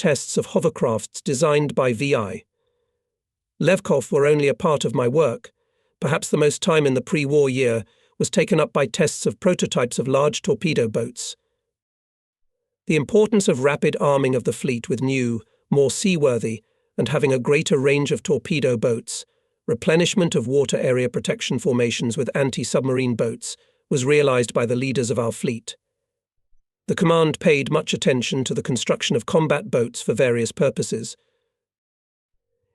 tests of hovercrafts designed by VI. Levkov were only a part of my work. Perhaps the most time in the pre-war year was taken up by tests of prototypes of large torpedo boats. The importance of rapid arming of the fleet with new, more seaworthy, and having a greater range of torpedo boats, replenishment of water area protection formations with anti-submarine boats, was realized by the leaders of our fleet. The command paid much attention to the construction of combat boats for various purposes.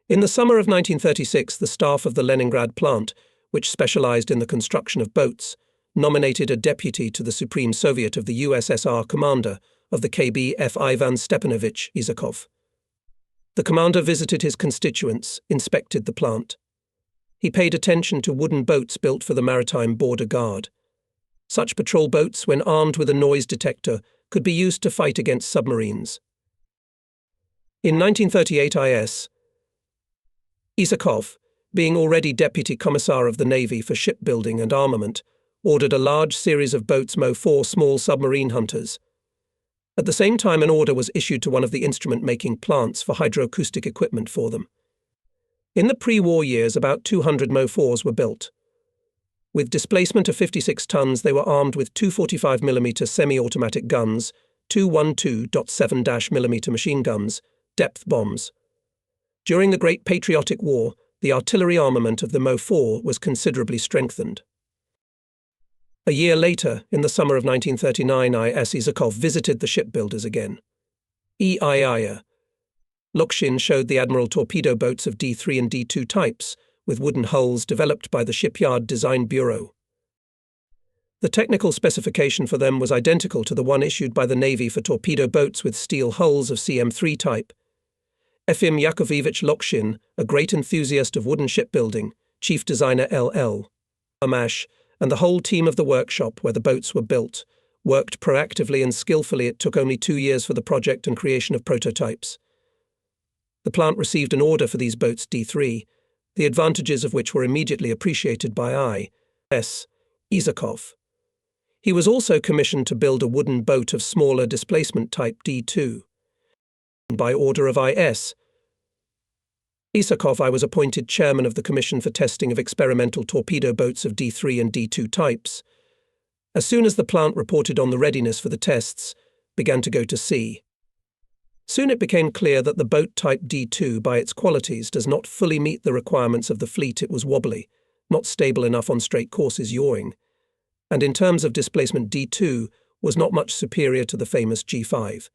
In the summer of 1936, the staff of the Leningrad plant, which specialized in the construction of boats, nominated a deputy to the Supreme Soviet of the USSR commander of the KBF Ivan Stepanovich Isakov. The commander visited his constituents, inspected the plant. He paid attention to wooden boats built for the Maritime Border Guard. Such patrol boats, when armed with a noise detector, could be used to fight against submarines. In 1938 Isakov, being already Deputy Commissar of the Navy for Shipbuilding and Armament, ordered a large series of boats Mo-4 small submarine hunters. At the same time, an order was issued to one of the instrument-making plants for hydroacoustic equipment for them. In the pre-war years, about 200 Mo-4s were built. With displacement of 56 tons, they were armed with two 45mm semi-automatic guns, two 12.7mm machine guns, depth bombs. During the Great Patriotic War, the artillery armament of the Mo-4 was considerably strengthened. A year later, in the summer of 1939, Isakov visited the shipbuilders again. Lokshin showed the Admiral torpedo boats of D3 and D2 types, with wooden hulls developed by the Shipyard Design Bureau. The technical specification for them was identical to the one issued by the Navy for torpedo boats with steel hulls of CM3 type. Efim Yakovlevich Lokshin, a great enthusiast of wooden shipbuilding, chief designer L.L. Amash, and the whole team of the workshop where the boats were built, worked proactively and skillfully. It took only 2 years for the project and creation of prototypes. The plant received an order for these boats D3, the advantages of which were immediately appreciated by I.S. Isakov. He was also commissioned to build a wooden boat of smaller displacement type D2. By order of I.S. Isakov, I was appointed chairman of the Commission for Testing of Experimental Torpedo Boats of D3 and D2 types. As soon as the plant reported on the readiness for the tests, began to go to sea. Soon it became clear that the boat type D2, by its qualities, does not fully meet the requirements of the fleet. It was wobbly, not stable enough on straight courses yawing, and in terms of displacement D2 was not much superior to the famous G5.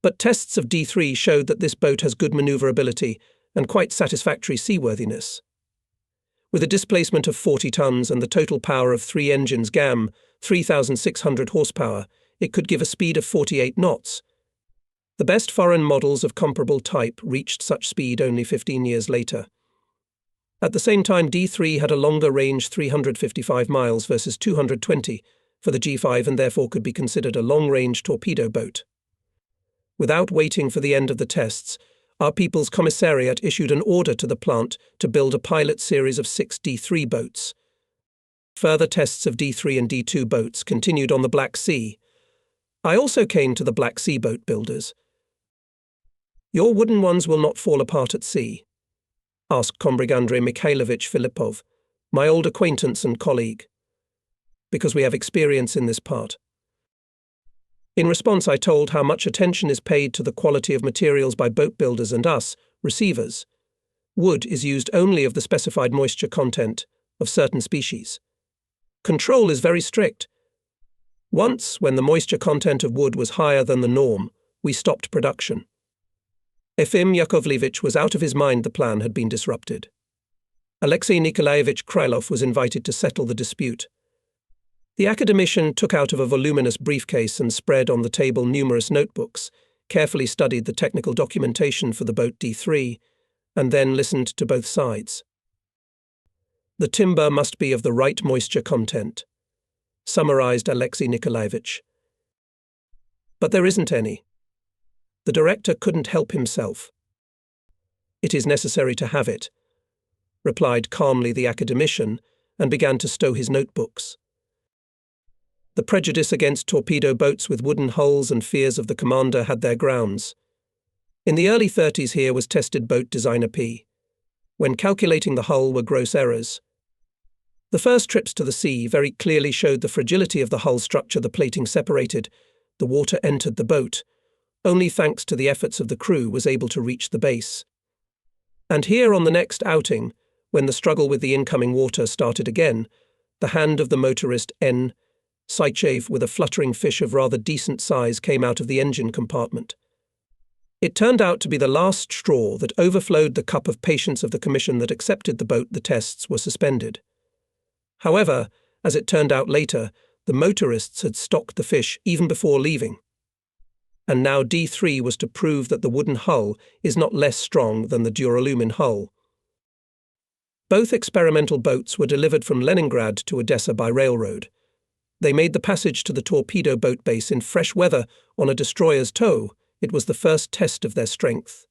But tests of D3 showed that this boat has good maneuverability and quite satisfactory seaworthiness. With a displacement of 40 tons and the total power of 3 engines GAM, 3,600 horsepower, it could give a speed of 48 knots. The best foreign models of comparable type reached such speed only 15 years later. At the same time, D3 had a longer range, 355 miles versus 220 for the G5, and therefore could be considered a long-range torpedo boat. Without waiting for the end of the tests, our People's Commissariat issued an order to the plant to build a pilot series of 6 D3 boats. Further tests of D3 and D2 boats continued on the Black Sea. I also came to the Black Sea boat builders. "Your wooden ones will not fall apart at sea?" asked Comrade Andrei Mikhailovich Filippov, my old acquaintance and colleague. "Because we have experience in this part." In response, I told how much attention is paid to the quality of materials by boat builders and us, receivers. Wood is used only of the specified moisture content of certain species. Control is very strict. Once, when the moisture content of wood was higher than the norm, we stopped production. Efim Yakovlevich was out of his mind. The plan had been disrupted. Alexei Nikolaevich Krylov was invited to settle the dispute. The academician took out of a voluminous briefcase and spread on the table numerous notebooks, carefully studied the technical documentation for the boat D3, and then listened to both sides. "The timber must be of the right moisture content," summarized Alexei Nikolaevich. "But there isn't any." The director couldn't help himself. "It is necessary to have it," replied calmly the academician, and began to stow his notebooks. The prejudice against torpedo boats with wooden hulls and fears of the commander had their grounds. In the early 30s here was tested boat designer P. When calculating the hull were gross errors. The first trips to the sea very clearly showed the fragility of the hull structure. The plating separated, the water entered the boat. Only thanks to the efforts of the crew was able to reach the base. And here on the next outing, when the struggle with the incoming water started again, the hand of the motorist N. Saichev with a fluttering fish of rather decent size came out of the engine compartment. It turned out to be the last straw that overflowed the cup of patience of the commission that accepted the boat. The tests were suspended. However, as it turned out later, the motorists had stocked the fish even before leaving. And now D3 was to prove that the wooden hull is not less strong than the duralumin hull. Both experimental boats were delivered from Leningrad to Odessa by railroad. They made the passage to the torpedo boat base in fresh weather on a destroyer's tow. It was the first test of their strength.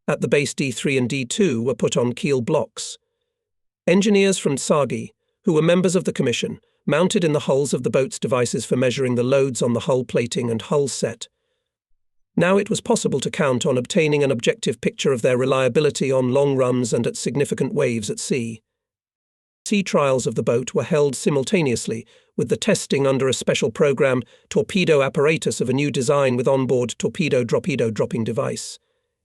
At the base, D3 and D2 were put on keel blocks. Engineers from Tsagi, who were members of the commission, mounted in the hulls of the boat's devices for measuring the loads on the hull plating and hull set. Now it was possible to count on obtaining an objective picture of their reliability on long runs and at significant waves at sea. Sea trials of the boat were held simultaneously with the testing under a special program torpedo apparatus of a new design with onboard torpedo dropping device.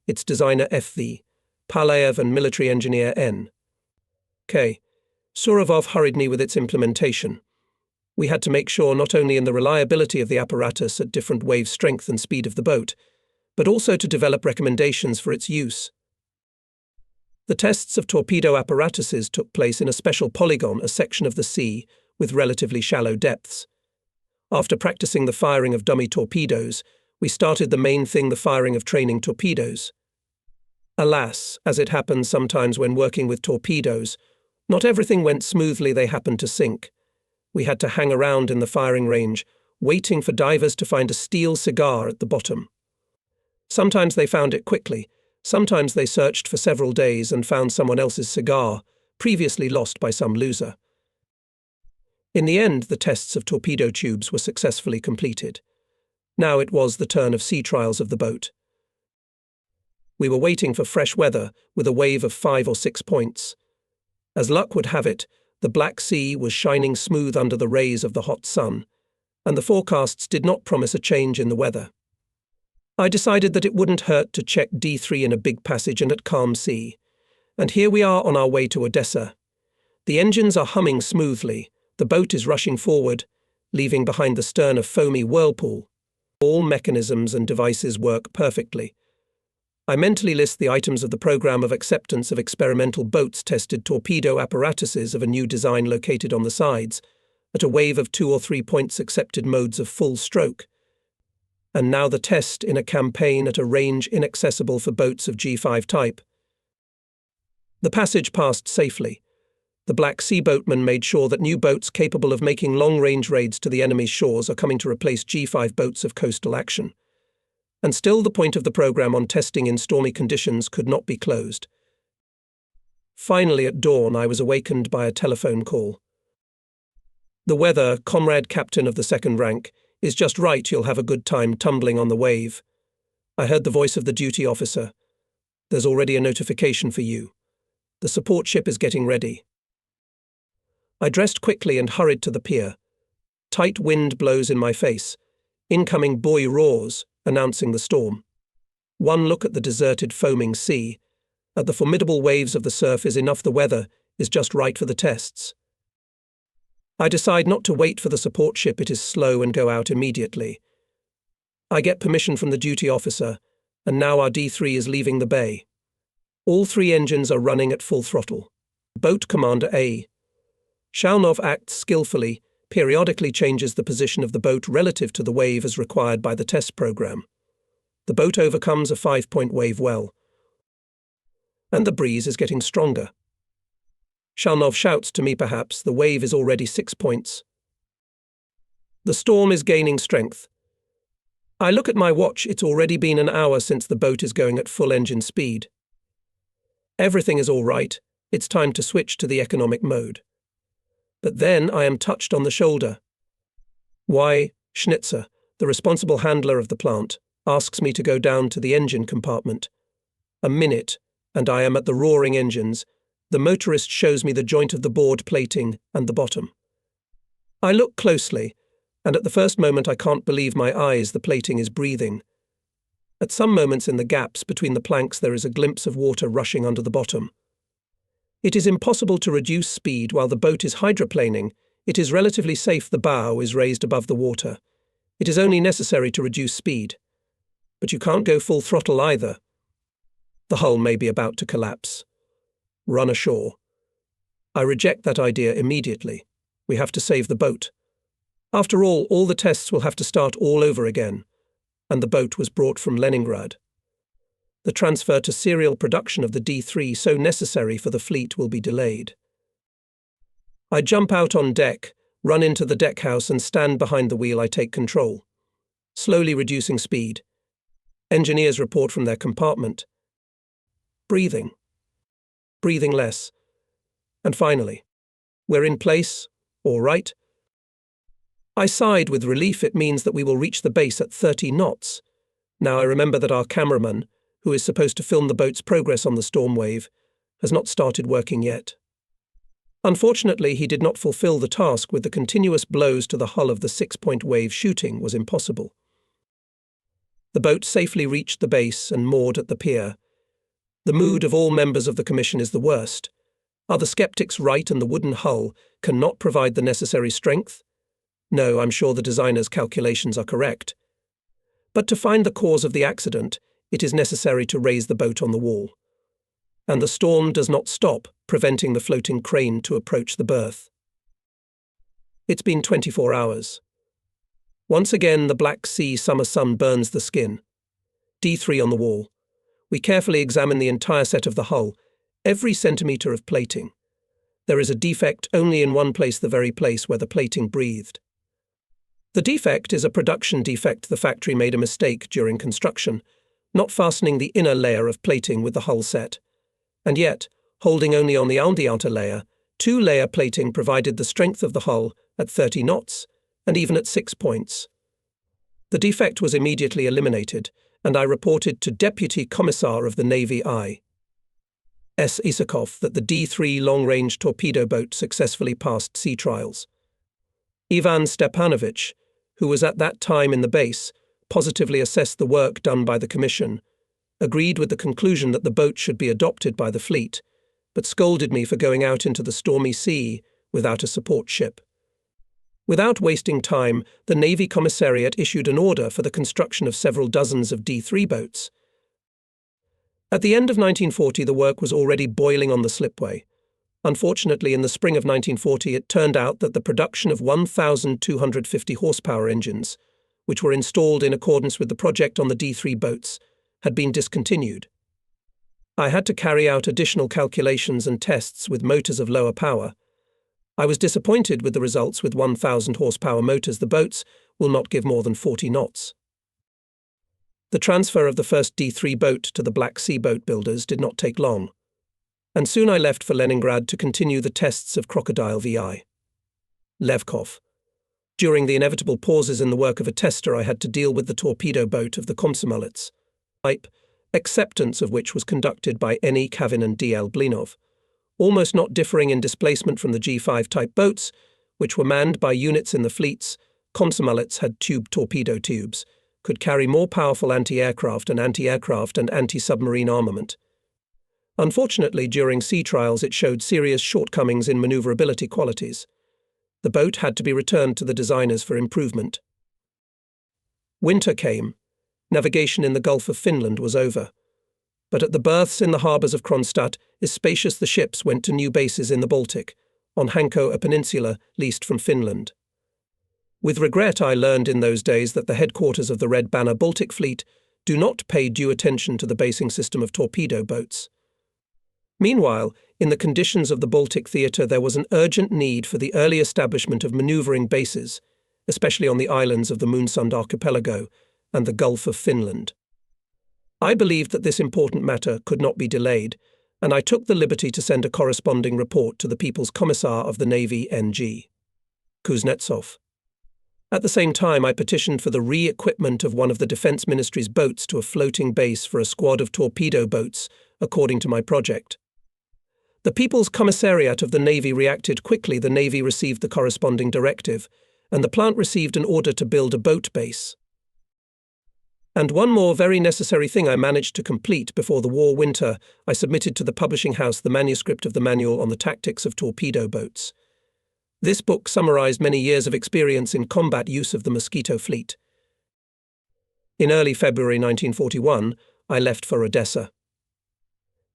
Its designer F.V. Palaev and military engineer N. K. Surovov hurried me with its implementation. We had to make sure not only in the reliability of the apparatus at different wave strength and speed of the boat, but also to develop recommendations for its use. The tests of torpedo apparatuses took place in a special polygon, a section of the sea with relatively shallow depths. After practicing the firing of dummy torpedoes, we started the main thing, the firing of training torpedoes. Alas, as it happens sometimes when working with torpedoes, not everything went smoothly. They happened to sink. We had to hang around in the firing range, waiting for divers to find a steel cigar at the bottom. Sometimes they found it quickly, sometimes they searched for several days and found someone else's cigar, previously lost by some loser. In the end, the tests of torpedo tubes were successfully completed. Now it was the turn of sea trials of the boat. We were waiting for fresh weather with a wave of 5 or 6 points. As luck would have it, the Black Sea was shining smooth under the rays of the hot sun, and the forecasts did not promise a change in the weather. I decided that it wouldn't hurt to check D3 in a big passage and at calm sea. And here we are on our way to Odessa. The engines are humming smoothly, the boat is rushing forward, leaving behind the stern a foamy whirlpool. All mechanisms and devices work perfectly. I mentally list the items of the program of acceptance of experimental boats tested torpedo apparatuses of a new design located on the sides, at a wave of 2 or 3 points accepted modes of full stroke. And now the test in a campaign at a range inaccessible for boats of G5 type. The passage passed safely. The Black Sea boatmen made sure that new boats capable of making long-range raids to the enemy's shores are coming to replace G5 boats of coastal action. And still the point of the program on testing in stormy conditions could not be closed. Finally, at dawn, I was awakened by a telephone call. The weather, comrade captain of the second rank, is just right. You'll have a good time tumbling on the wave. I heard the voice of the duty officer. There's already a notification for you. The support ship is getting ready. I dressed quickly and hurried to the pier. Tight wind blows in my face. Incoming buoy roars, announcing the storm. One look at the deserted, foaming sea, at the formidable waves of the surf is enough. The weather is just right for the tests. I decide not to wait for the support ship. It is slow and go out immediately. I get permission from the duty officer, and now our D3 is leaving the bay. All 3 engines are running at full throttle. Boat Commander A. Shalnov acts skillfully, periodically changes the position of the boat relative to the wave as required by the test program. The boat overcomes a 5-point wave well, and the breeze is getting stronger. Shalnov shouts to me, perhaps, the wave is already 6 points. The storm is gaining strength. I look at my watch. It's already been an hour since the boat is going at full engine speed. Everything is all right. It's time to switch to the economic mode. But then I am touched on the shoulder. Why, Schnitzer, the responsible handler of the plant, asks me to go down to the engine compartment. A minute, and I am at the roaring engines. The motorist shows me the joint of the board plating and the bottom. I look closely, and at the first moment I can't believe my eyes. The plating is breathing. At some moments in the gaps between the planks there is a glimpse of water rushing under the bottom. It is impossible to reduce speed while the boat is hydroplaning. It is relatively safe. The bow is raised above the water. It is only necessary to reduce speed. But you can't go full throttle either. The hull may be about to collapse. Run ashore. I reject that idea immediately. We have to save the boat. After all the tests will have to start all over again. And the boat was brought from Leningrad. The transfer to serial production of the D3, so necessary for the fleet, will be delayed. I jump out on deck, run into the deckhouse and stand behind the wheel. I take control. Slowly reducing speed. Engineers report from their compartment. Breathing. Breathing less. And finally, we're in place, all right. I sighed with relief. It means that we will reach the base at 30 knots. Now I remember that our cameraman, who is supposed to film the boat's progress on the storm wave, has not started working yet. Unfortunately, he did not fulfill the task. With the continuous blows to the hull of the 6-point wave, shooting was impossible. The boat safely reached the base and moored at the pier. The mood of all members of the commission is the worst. Are the skeptics right and the wooden hull cannot provide the necessary strength? No, I'm sure the designer's calculations are correct. But to find the cause of the accident, it is necessary to raise the boat on the wall. And the storm does not stop, preventing the floating crane to approach the berth. It's been 24 hours. Once again, the Black Sea summer sun burns the skin. D3 on the wall. We carefully examine the entire set of the hull, every centimetre of plating. There is a defect only in one place, the very place where the plating breathed. The defect is a production defect. The factory made a mistake during construction, not fastening the inner layer of plating with the hull set. And yet, holding only on the outer layer, 2-layer plating provided the strength of the hull at 30 knots, and even at 6 points. The defect was immediately eliminated, and I reported to Deputy Commissar of the Navy I. S. Isakov that the D3 long-range torpedo boat successfully passed sea trials. Ivan Stepanovich, who was at that time in the base, positively assessed the work done by the Commission, agreed with the conclusion that the boat should be adopted by the fleet, but scolded me for going out into the stormy sea without a support ship. Without wasting time, the Navy Commissariat issued an order for the construction of several dozens of D3 boats. At the end of 1940, the work was already boiling on the slipway. Unfortunately, in the spring of 1940, it turned out that the production of 1,250 horsepower engines, which were installed in accordance with the project on the D3 boats, had been discontinued. I had to carry out additional calculations and tests with motors of lower power. I was disappointed with the results. With 1,000 horsepower motors, the boats will not give more than 40 knots. The transfer of the first D3 boat to the Black Sea boat builders did not take long, and soon I left for Leningrad to continue the tests of Crocodile VI. Levkov. During the inevitable pauses in the work of a tester, I had to deal with the torpedo boat of the Komsomolets type, acceptance of which was conducted by N.E. Kavin and D.L. Blinov, almost not differing in displacement from the G5 type boats, which were manned by units in the fleets. Komsomolets had tube torpedo tubes, could carry more powerful anti-aircraft and anti-submarine armament. Unfortunately, during sea trials it showed serious shortcomings in maneuverability qualities. The boat had to be returned to the designers for improvement. Winter came. Navigation in the Gulf of Finland was over. But at the berths in the harbours of Kronstadt, is spacious, the ships went to new bases in the Baltic, on Hanko, a peninsula leased from Finland. With regret, I learned in those days that the headquarters of the Red Banner Baltic Fleet do not pay due attention to the basing system of torpedo boats. Meanwhile, in the conditions of the Baltic theatre, there was an urgent need for the early establishment of manoeuvring bases, especially on the islands of the Moonsund Archipelago and the Gulf of Finland. I believed that this important matter could not be delayed, and I took the liberty to send a corresponding report to the People's Commissar of the Navy, N.G. Kuznetsov. At the same time, I petitioned for the re-equipment of one of the Defense Ministry's boats to a floating base for a squad of torpedo boats, according to my project. The People's Commissariat of the Navy reacted quickly. The Navy received the corresponding directive, and the plant received an order to build a boat base. And one more very necessary thing I managed to complete before the war winter. I submitted to the publishing house the manuscript of the manual on the tactics of torpedo boats. This book summarized many years of experience in combat use of the Mosquito fleet. In early February 1941, I left for Odessa.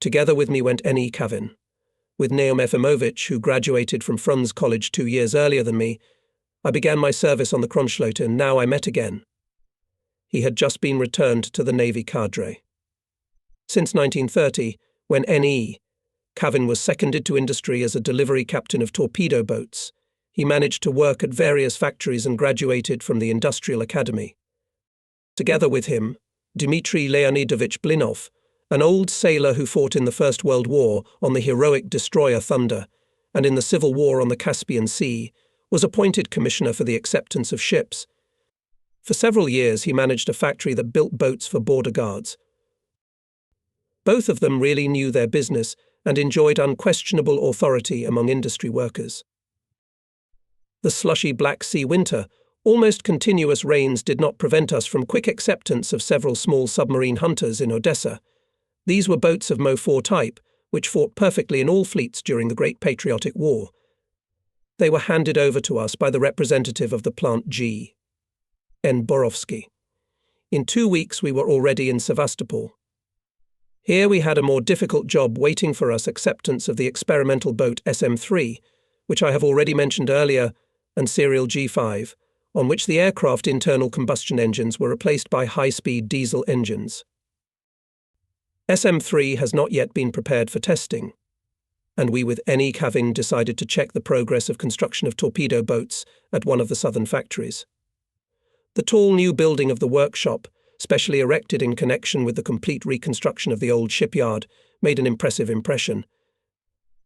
Together with me went N.E. Kavin. With Naum Efimovich, who graduated from Frunze College 2 years earlier than me, I began my service on the Kronschlotte, and now I met again. He had just been returned to the Navy cadre. Since 1930, when N.E. Kavin was seconded to industry as a delivery captain of torpedo boats, he managed to work at various factories and graduated from the Industrial Academy. Together with him, Dmitry Leonidovich Blinov, an old sailor who fought in the First World War on the heroic destroyer Thunder and in the Civil War on the Caspian Sea, was appointed commissioner for the acceptance of ships. For several years he managed a factory that built boats for border guards. Both of them really knew their business and enjoyed unquestionable authority among industry workers. The slushy Black Sea winter, almost continuous rains did not prevent us from quick acceptance of several small submarine hunters in Odessa. These were boats of Mo-4 type, which fought perfectly in all fleets during the Great Patriotic War. They were handed over to us by the representative of the plant G. N. Borovsky. In 2 weeks we were already in Sevastopol. Here we had a more difficult job waiting for us: acceptance of the experimental boat SM-3, which I have already mentioned earlier, and serial G5, on which the aircraft internal combustion engines were replaced by high-speed diesel engines. SM-3 has not yet been prepared for testing, and we with N.E. Kavin decided to check the progress of construction of torpedo boats at one of the southern factories. The tall new building of the workshop, specially erected in connection with the complete reconstruction of the old shipyard, made an impressive impression.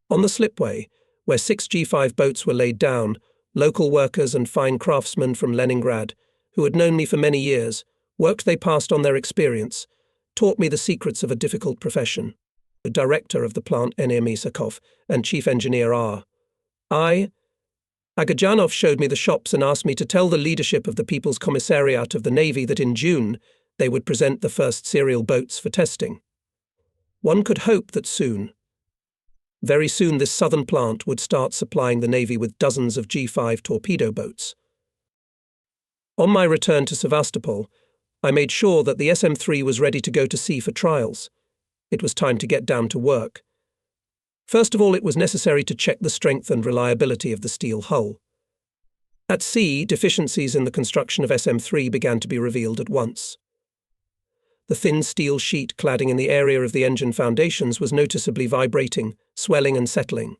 On the slipway, where 6 G5 boats were laid down, local workers and fine craftsmen from Leningrad, who had known me for many years, worked they passed on their experience, taught me the secrets of a difficult profession. The director of the plant, N.M. Isakov, and chief engineer R. I. Agajanov showed me the shops and asked me to tell the leadership of the People's Commissariat of the Navy that in June they would present the first serial boats for testing. One could hope that soon, very soon, this southern plant would start supplying the Navy with dozens of G5 torpedo boats. On my return to Sevastopol, I made sure that the SM-3 was ready to go to sea for trials. It was time to get down to work. First of all, it was necessary to check the strength and reliability of the steel hull. At sea, deficiencies in the construction of SM-3 began to be revealed at once. The thin steel sheet cladding in the area of the engine foundations was noticeably vibrating, swelling and settling.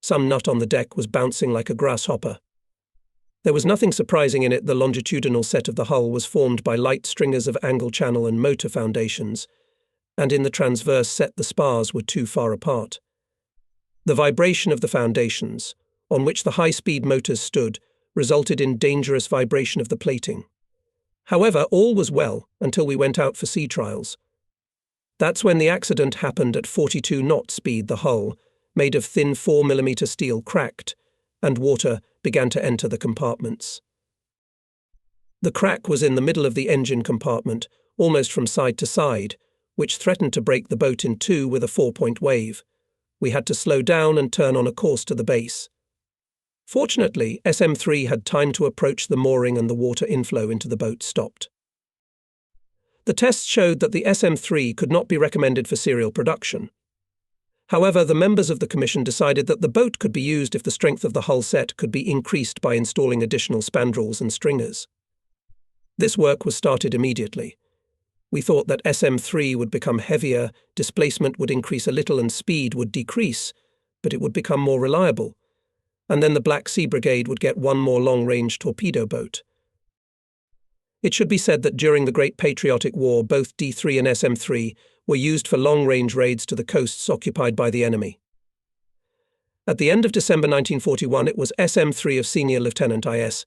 Some nut on the deck was bouncing like a grasshopper. There was nothing surprising in it. The longitudinal set of the hull was formed by light stringers of angle channel and motor foundations, and in the transverse set the spars were too far apart. The vibration of the foundations, on which the high-speed motors stood, resulted in dangerous vibration of the plating. However, all was well until we went out for sea trials. That's when the accident happened. At 42 knot speed, the hull, made of thin 4mm steel, cracked, and water began to enter the compartments. The crack was in the middle of the engine compartment, almost from side to side, which threatened to break the boat in two with a 4-point wave. We had to slow down and turn on a course to the base. Fortunately, SM-3 had time to approach the mooring and the water inflow into the boat stopped. The tests showed that the SM-3 could not be recommended for serial production. However, the members of the commission decided that the boat could be used if the strength of the hull set could be increased by installing additional spandrels and stringers. This work was started immediately. We thought that SM-3 would become heavier, displacement would increase a little and speed would decrease, but it would become more reliable. And then the Black Sea Brigade would get one more long-range torpedo boat. It should be said that during the Great Patriotic War, both D3 and SM-3 were used for long-range raids to the coasts occupied by the enemy. At the end of December 1941, it was SM-3 of Senior Lieutenant I.S.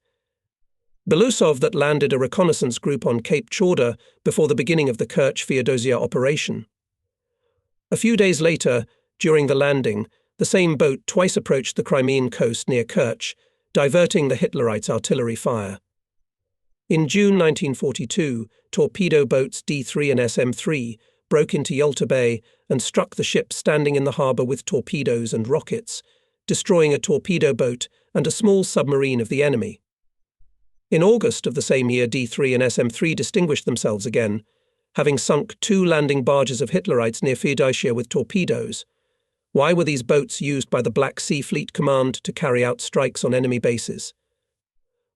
Belousov that landed a reconnaissance group on Cape Chorda before the beginning of the Kerch-Feodosia operation. A few days later, during the landing, the same boat twice approached the Crimean coast near Kerch, diverting the Hitlerites' artillery fire. In June 1942, torpedo boats D3 and SM3 broke into Yalta Bay and struck the ships standing in the harbour with torpedoes and rockets, destroying a torpedo boat and a small submarine of the enemy. In August of the same year, D3 and SM3 distinguished themselves again, having sunk 2 landing barges of Hitlerites near Feodosia with torpedoes. Why were these boats used by the Black Sea Fleet Command to carry out strikes on enemy bases?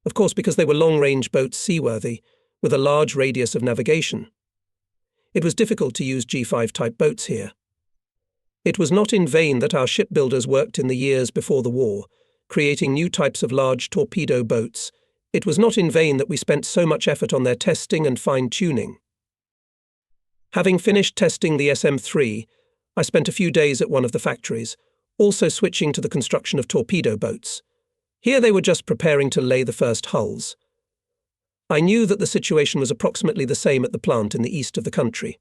Of course, because they were long-range boats seaworthy, with a large radius of navigation. It was difficult to use G5-type boats here. It was not in vain that our shipbuilders worked in the years before the war, creating new types of large torpedo boats. It was not in vain that we spent so much effort on their testing and fine-tuning. Having finished testing the SM3, I spent a few days at one of the factories, also switching to the construction of torpedo boats. Here they were just preparing to lay the first hulls. I knew that the situation was approximately the same at the plant in the east of the country.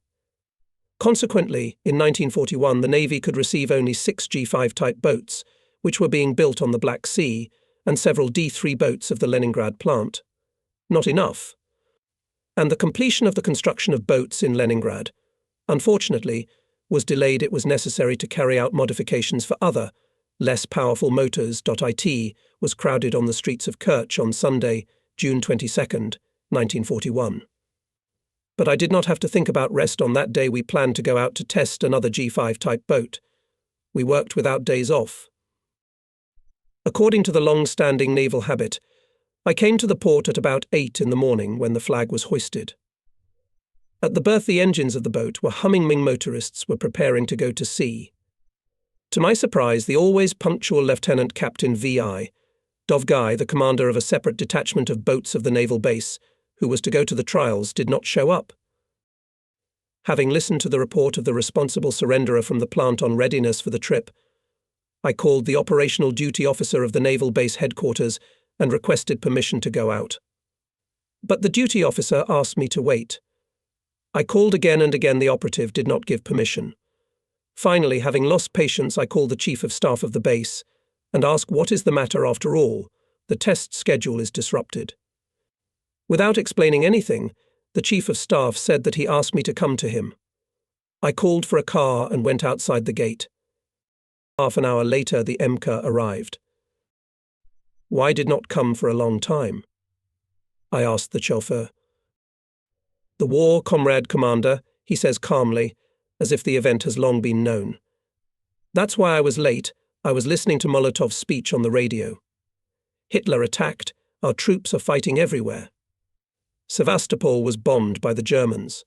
Consequently, in 1941 the Navy could receive only 6 G5-type boats, which were being built on the Black Sea, and several D3 boats of the Leningrad plant. Not enough. And the completion of the construction of boats in Leningrad, unfortunately, was delayed. It was necessary to carry out modifications for other, less powerful motors. It was crowded on the streets of Kerch on Sunday, June 22, 1941. But I did not have to think about rest on that day. We planned to go out to test another G5-type boat. We worked without days off. According to the long-standing naval habit, I came to the port at about 8 in the morning when the flag was hoisted. At the berth, the engines of the boat were humming. Motorists were preparing to go to sea. To my surprise, the always punctual Lieutenant Captain V.I. Dovgai, the commander of a separate detachment of boats of the naval base, who was to go to the trials, did not show up. Having listened to the report of the responsible surrenderer from the plant on readiness for the trip, I called the operational duty officer of the naval base headquarters and requested permission to go out. But the duty officer asked me to wait. I called again and again. The operative did not give permission. Finally, having lost patience, I called the chief of staff of the base and asked what is the matter after all. The test schedule is disrupted. Without explaining anything, the chief of staff said that he asked me to come to him. I called for a car and went outside the gate. Half an hour later, the MK arrived. Why did not come for a long time? I asked the chauffeur. The war, comrade commander, he says calmly, as if the event has long been known. That's why I was late. I was listening to Molotov's speech on the radio. Hitler attacked. Our troops are fighting everywhere. Sevastopol was bombed by the Germans.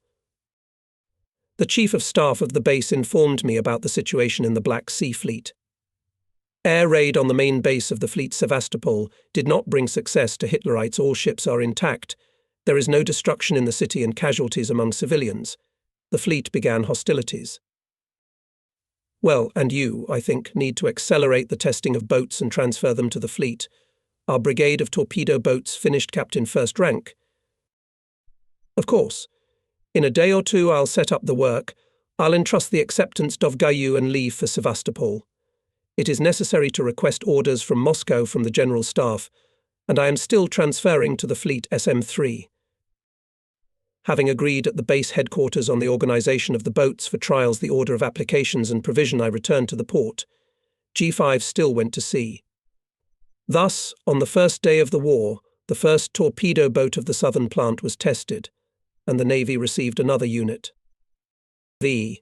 The chief of staff of the base informed me about the situation in the Black Sea Fleet. Air raid on the main base of the fleet Sevastopol did not bring success to Hitlerites. All ships are intact. There is no destruction in the city and casualties among civilians. The fleet began hostilities. Well, and you, I think, need to accelerate the testing of boats and transfer them to the fleet. Our brigade of torpedo boats finished captain first rank. Of course. In a day or two I'll set up the work. I'll entrust the acceptance Dovgayu and leave for Sevastopol. It is necessary to request orders from Moscow from the General Staff, and I am still transferring to the fleet SM3. Having agreed at the base headquarters on the organization of the boats for trials, the order of applications and provision, I returned to the port. G5 still went to sea. Thus, on the first day of the war, the first torpedo boat of the southern plant was tested, and the Navy received another unit. Dovgai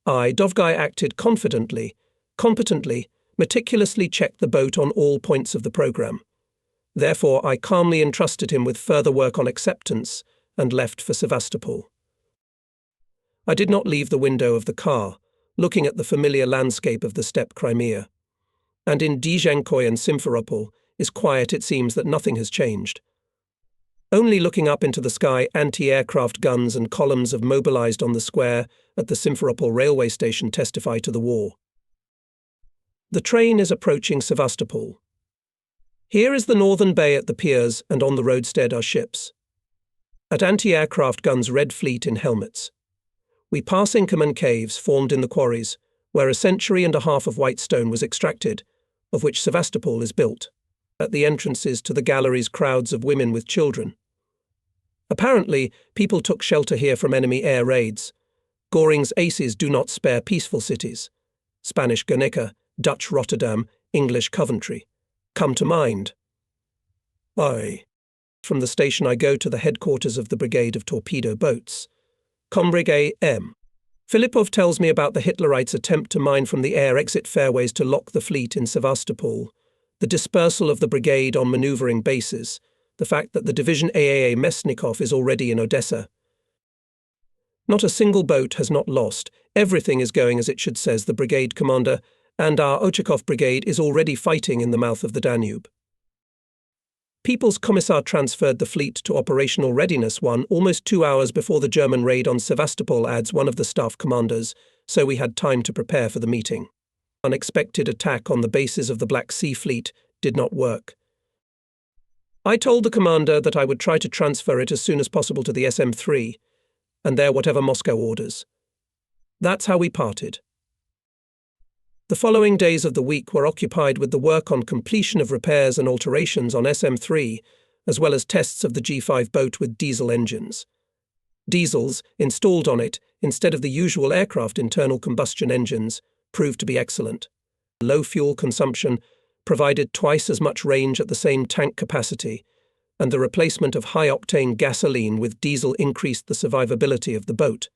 acted confidently, competently, meticulously checked the boat on all points of the program. Therefore, I calmly entrusted him with further work on acceptance and left for Sevastopol. I did not leave the window of the car, looking at the familiar landscape of the steppe Crimea. And in Dzhankoy and Simferopol is quiet. It seems that nothing has changed. Only looking up into the sky, anti-aircraft guns and columns of mobilized on the square at the Simferopol railway station testify to the war. The train is approaching Sevastopol. Here is the northern bay at the piers, and on the roadstead are ships. At anti-aircraft guns Red Fleet in helmets. We pass Inkerman caves formed in the quarries, where a century and a half of white stone was extracted, of which Sevastopol is built. At the entrances to the galleries crowds of women with children. Apparently, people took shelter here from enemy air raids. Goring's aces do not spare peaceful cities. Spanish Guernica, Dutch Rotterdam, English Coventry come to mind. Aye. From the station I go to the headquarters of the Brigade of Torpedo Boats. Combrigade M. Filipov tells me about the Hitlerites' attempt to mine from the air exit fairways to lock the fleet in Sevastopol, the dispersal of the brigade on maneuvering bases, the fact that the division AAA Mesnikov is already in Odessa. Not a single boat has not lost. Everything is going as it should, says the brigade commander, and our Ochakov brigade is already fighting in the mouth of the Danube. People's Commissar transferred the fleet to operational readiness almost 2 hours before the German raid on Sevastopol, adds one of the staff commanders, so we had time to prepare for the meeting. Unexpected attack on the bases of the Black Sea Fleet did not work. I told the commander that I would try to transfer it as soon as possible to the SM-3, and there whatever Moscow orders. That's how we parted. The following days of the week were occupied with the work on completion of repairs and alterations on SM-3, as well as tests of the G5 boat with diesel engines. Diesels, installed on it, instead of the usual aircraft internal combustion engines, proved to be excellent. Low fuel consumption provided twice as much range at the same tank capacity, and the replacement of high-octane gasoline with diesel increased the survivability of the boat.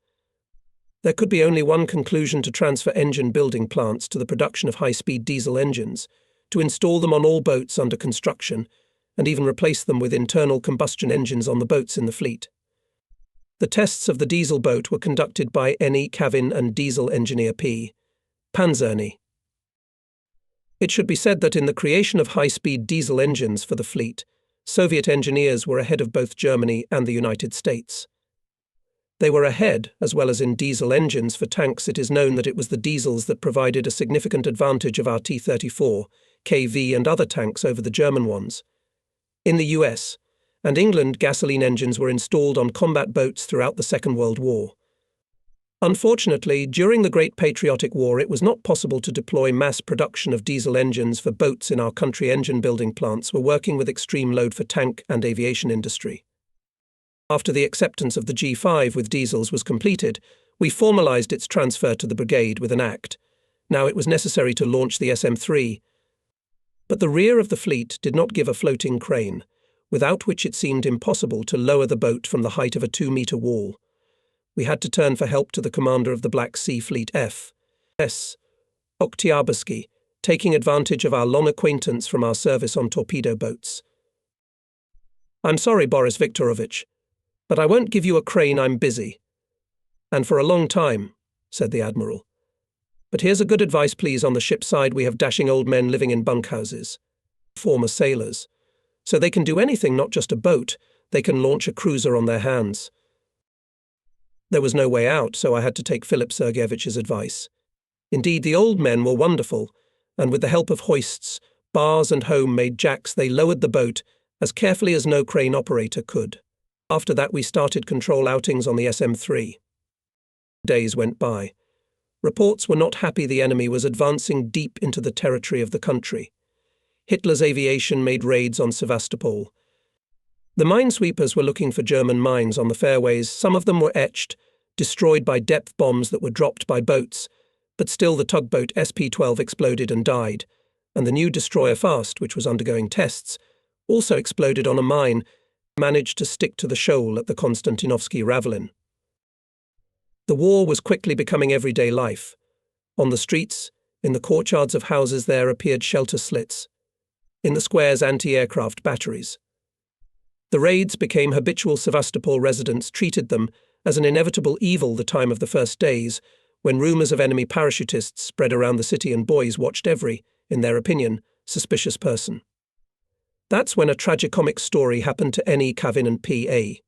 There could be only one conclusion: to transfer engine building plants to the production of high-speed diesel engines, to install them on all boats under construction, and even replace them with internal combustion engines on the boats in the fleet. The tests of the diesel boat were conducted by NE Kavin and diesel engineer P. Panzerny. It should be said that in the creation of high-speed diesel engines for the fleet, Soviet engineers were ahead of both Germany and the United States. They were ahead, as well as in diesel engines for tanks. It is known that it was the diesels that provided a significant advantage of our T-34, KV and other tanks over the German ones. In the US and England, gasoline engines were installed on combat boats throughout the Second World War. Unfortunately, during the Great Patriotic War, it was not possible to deploy mass production of diesel engines for boats in our country. Engine building plants were working with extreme load for tank and aviation industry. After the acceptance of the G5 with diesels was completed, we formalized its transfer to the brigade with an act. Now it was necessary to launch the SM-3. But the rear of the fleet did not give a floating crane, without which it seemed impossible to lower the boat from the height of a 2-meter wall. We had to turn for help to the commander of the Black Sea Fleet F.S. Oktyabrsky, taking advantage of our long acquaintance from our service on torpedo boats. "I'm sorry, Boris Viktorovich, but I won't give you a crane. I'm busy. And for a long time," said the Admiral. "But here's a good advice, please. On the ship side, we have dashing old men living in bunkhouses, former sailors. So they can do anything, not just a boat. They can launch a cruiser on their hands." There was no way out, so I had to take Philip Sergeevich's advice. Indeed, the old men were wonderful, and with the help of hoists, bars and home-made jacks, they lowered the boat as carefully as no crane operator could. After that, we started control outings on the SM-3. Days went by. Reports were not happy. The enemy was advancing deep into the territory of the country. Hitler's aviation made raids on Sevastopol. The minesweepers were looking for German mines on the fairways. Some of them were etched, destroyed by depth bombs that were dropped by boats, but still the tugboat SP-12 exploded and died, and the new destroyer Fast, which was undergoing tests, also exploded on a mine, managed to stick to the shoal at the Konstantinovsky Ravelin. The war was quickly becoming everyday life. On the streets, in the courtyards of houses, there appeared shelter slits. In the squares, anti-aircraft batteries. The raids became habitual. Sevastopol residents treated them as an inevitable evil. The time of the first days, when rumors of enemy parachutists spread around the city and boys watched every, in their opinion, suspicious person. That's when a tragicomic story happened to NE Kavin and P.A.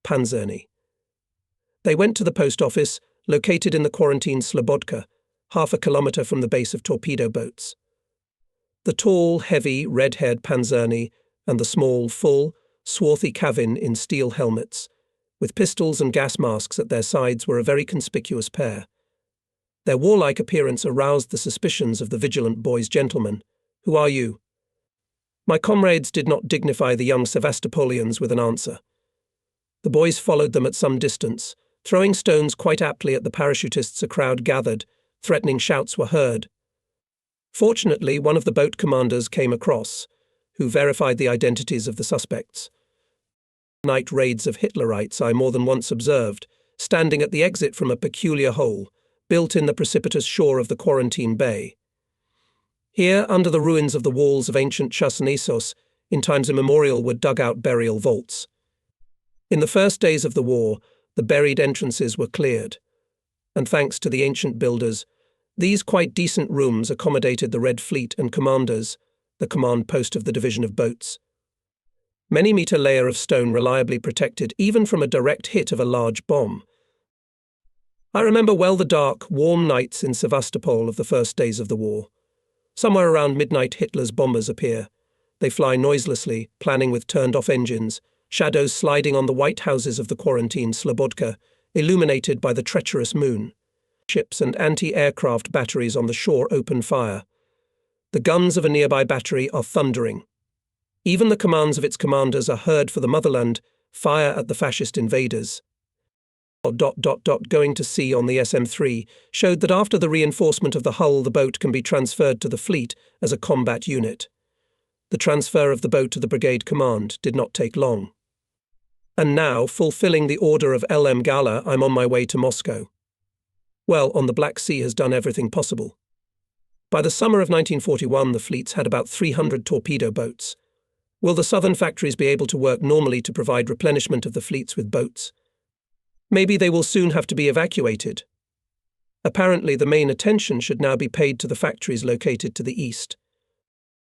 Panzerny. They went to the post office, located in the quarantine Slobodka, 1/2 kilometer from the base of torpedo boats. The tall, heavy, red-haired panzerni and the small, full, swarthy Kavin in steel helmets, with pistols and gas masks at their sides, were a very conspicuous pair. Their warlike appearance aroused the suspicions of the vigilant boys' gentlemen. "Who are you?" My comrades did not dignify the young Sevastopolians with an answer. The boys followed them at some distance, throwing stones quite aptly at the parachutists. A crowd gathered, threatening shouts were heard. Fortunately, one of the boat commanders came across, who verified the identities of the suspects. Night raids of Hitlerites I more than once observed, standing at the exit from a peculiar hole, built in the precipitous shore of the Quarantine Bay. Here, under the ruins of the walls of ancient Chassanesos, in times immemorial were dug-out burial vaults. In the first days of the war, the buried entrances were cleared, and thanks to the ancient builders, these quite decent rooms accommodated the Red Fleet and commanders, the command post of the division of boats. Many-meter layer of stone reliably protected even from a direct hit of a large bomb. I remember well the dark, warm nights in Sevastopol of the first days of the war. Somewhere around midnight Hitler's bombers appear. They fly noiselessly, planning with turned-off engines, shadows sliding on the white houses of the quarantine Slobodka, illuminated by the treacherous moon. Ships and anti-aircraft batteries on the shore open fire. The guns of a nearby battery are thundering. Even the commands of its commanders are heard for the motherland, fire at the fascist invaders. Going to sea on the SM-3 showed that after the reinforcement of the hull, the boat can be transferred to the fleet as a combat unit. The transfer of the boat to the brigade command did not take long. And now, fulfilling the order of LM Gala, I'm on my way to Moscow. Well, on the Black Sea has done everything possible. By the summer of 1941, the fleets had about 300 torpedo boats. Will the southern factories be able to work normally to provide replenishment of the fleets with boats? Maybe they will soon have to be evacuated. Apparently, the main attention should now be paid to the factories located to the east.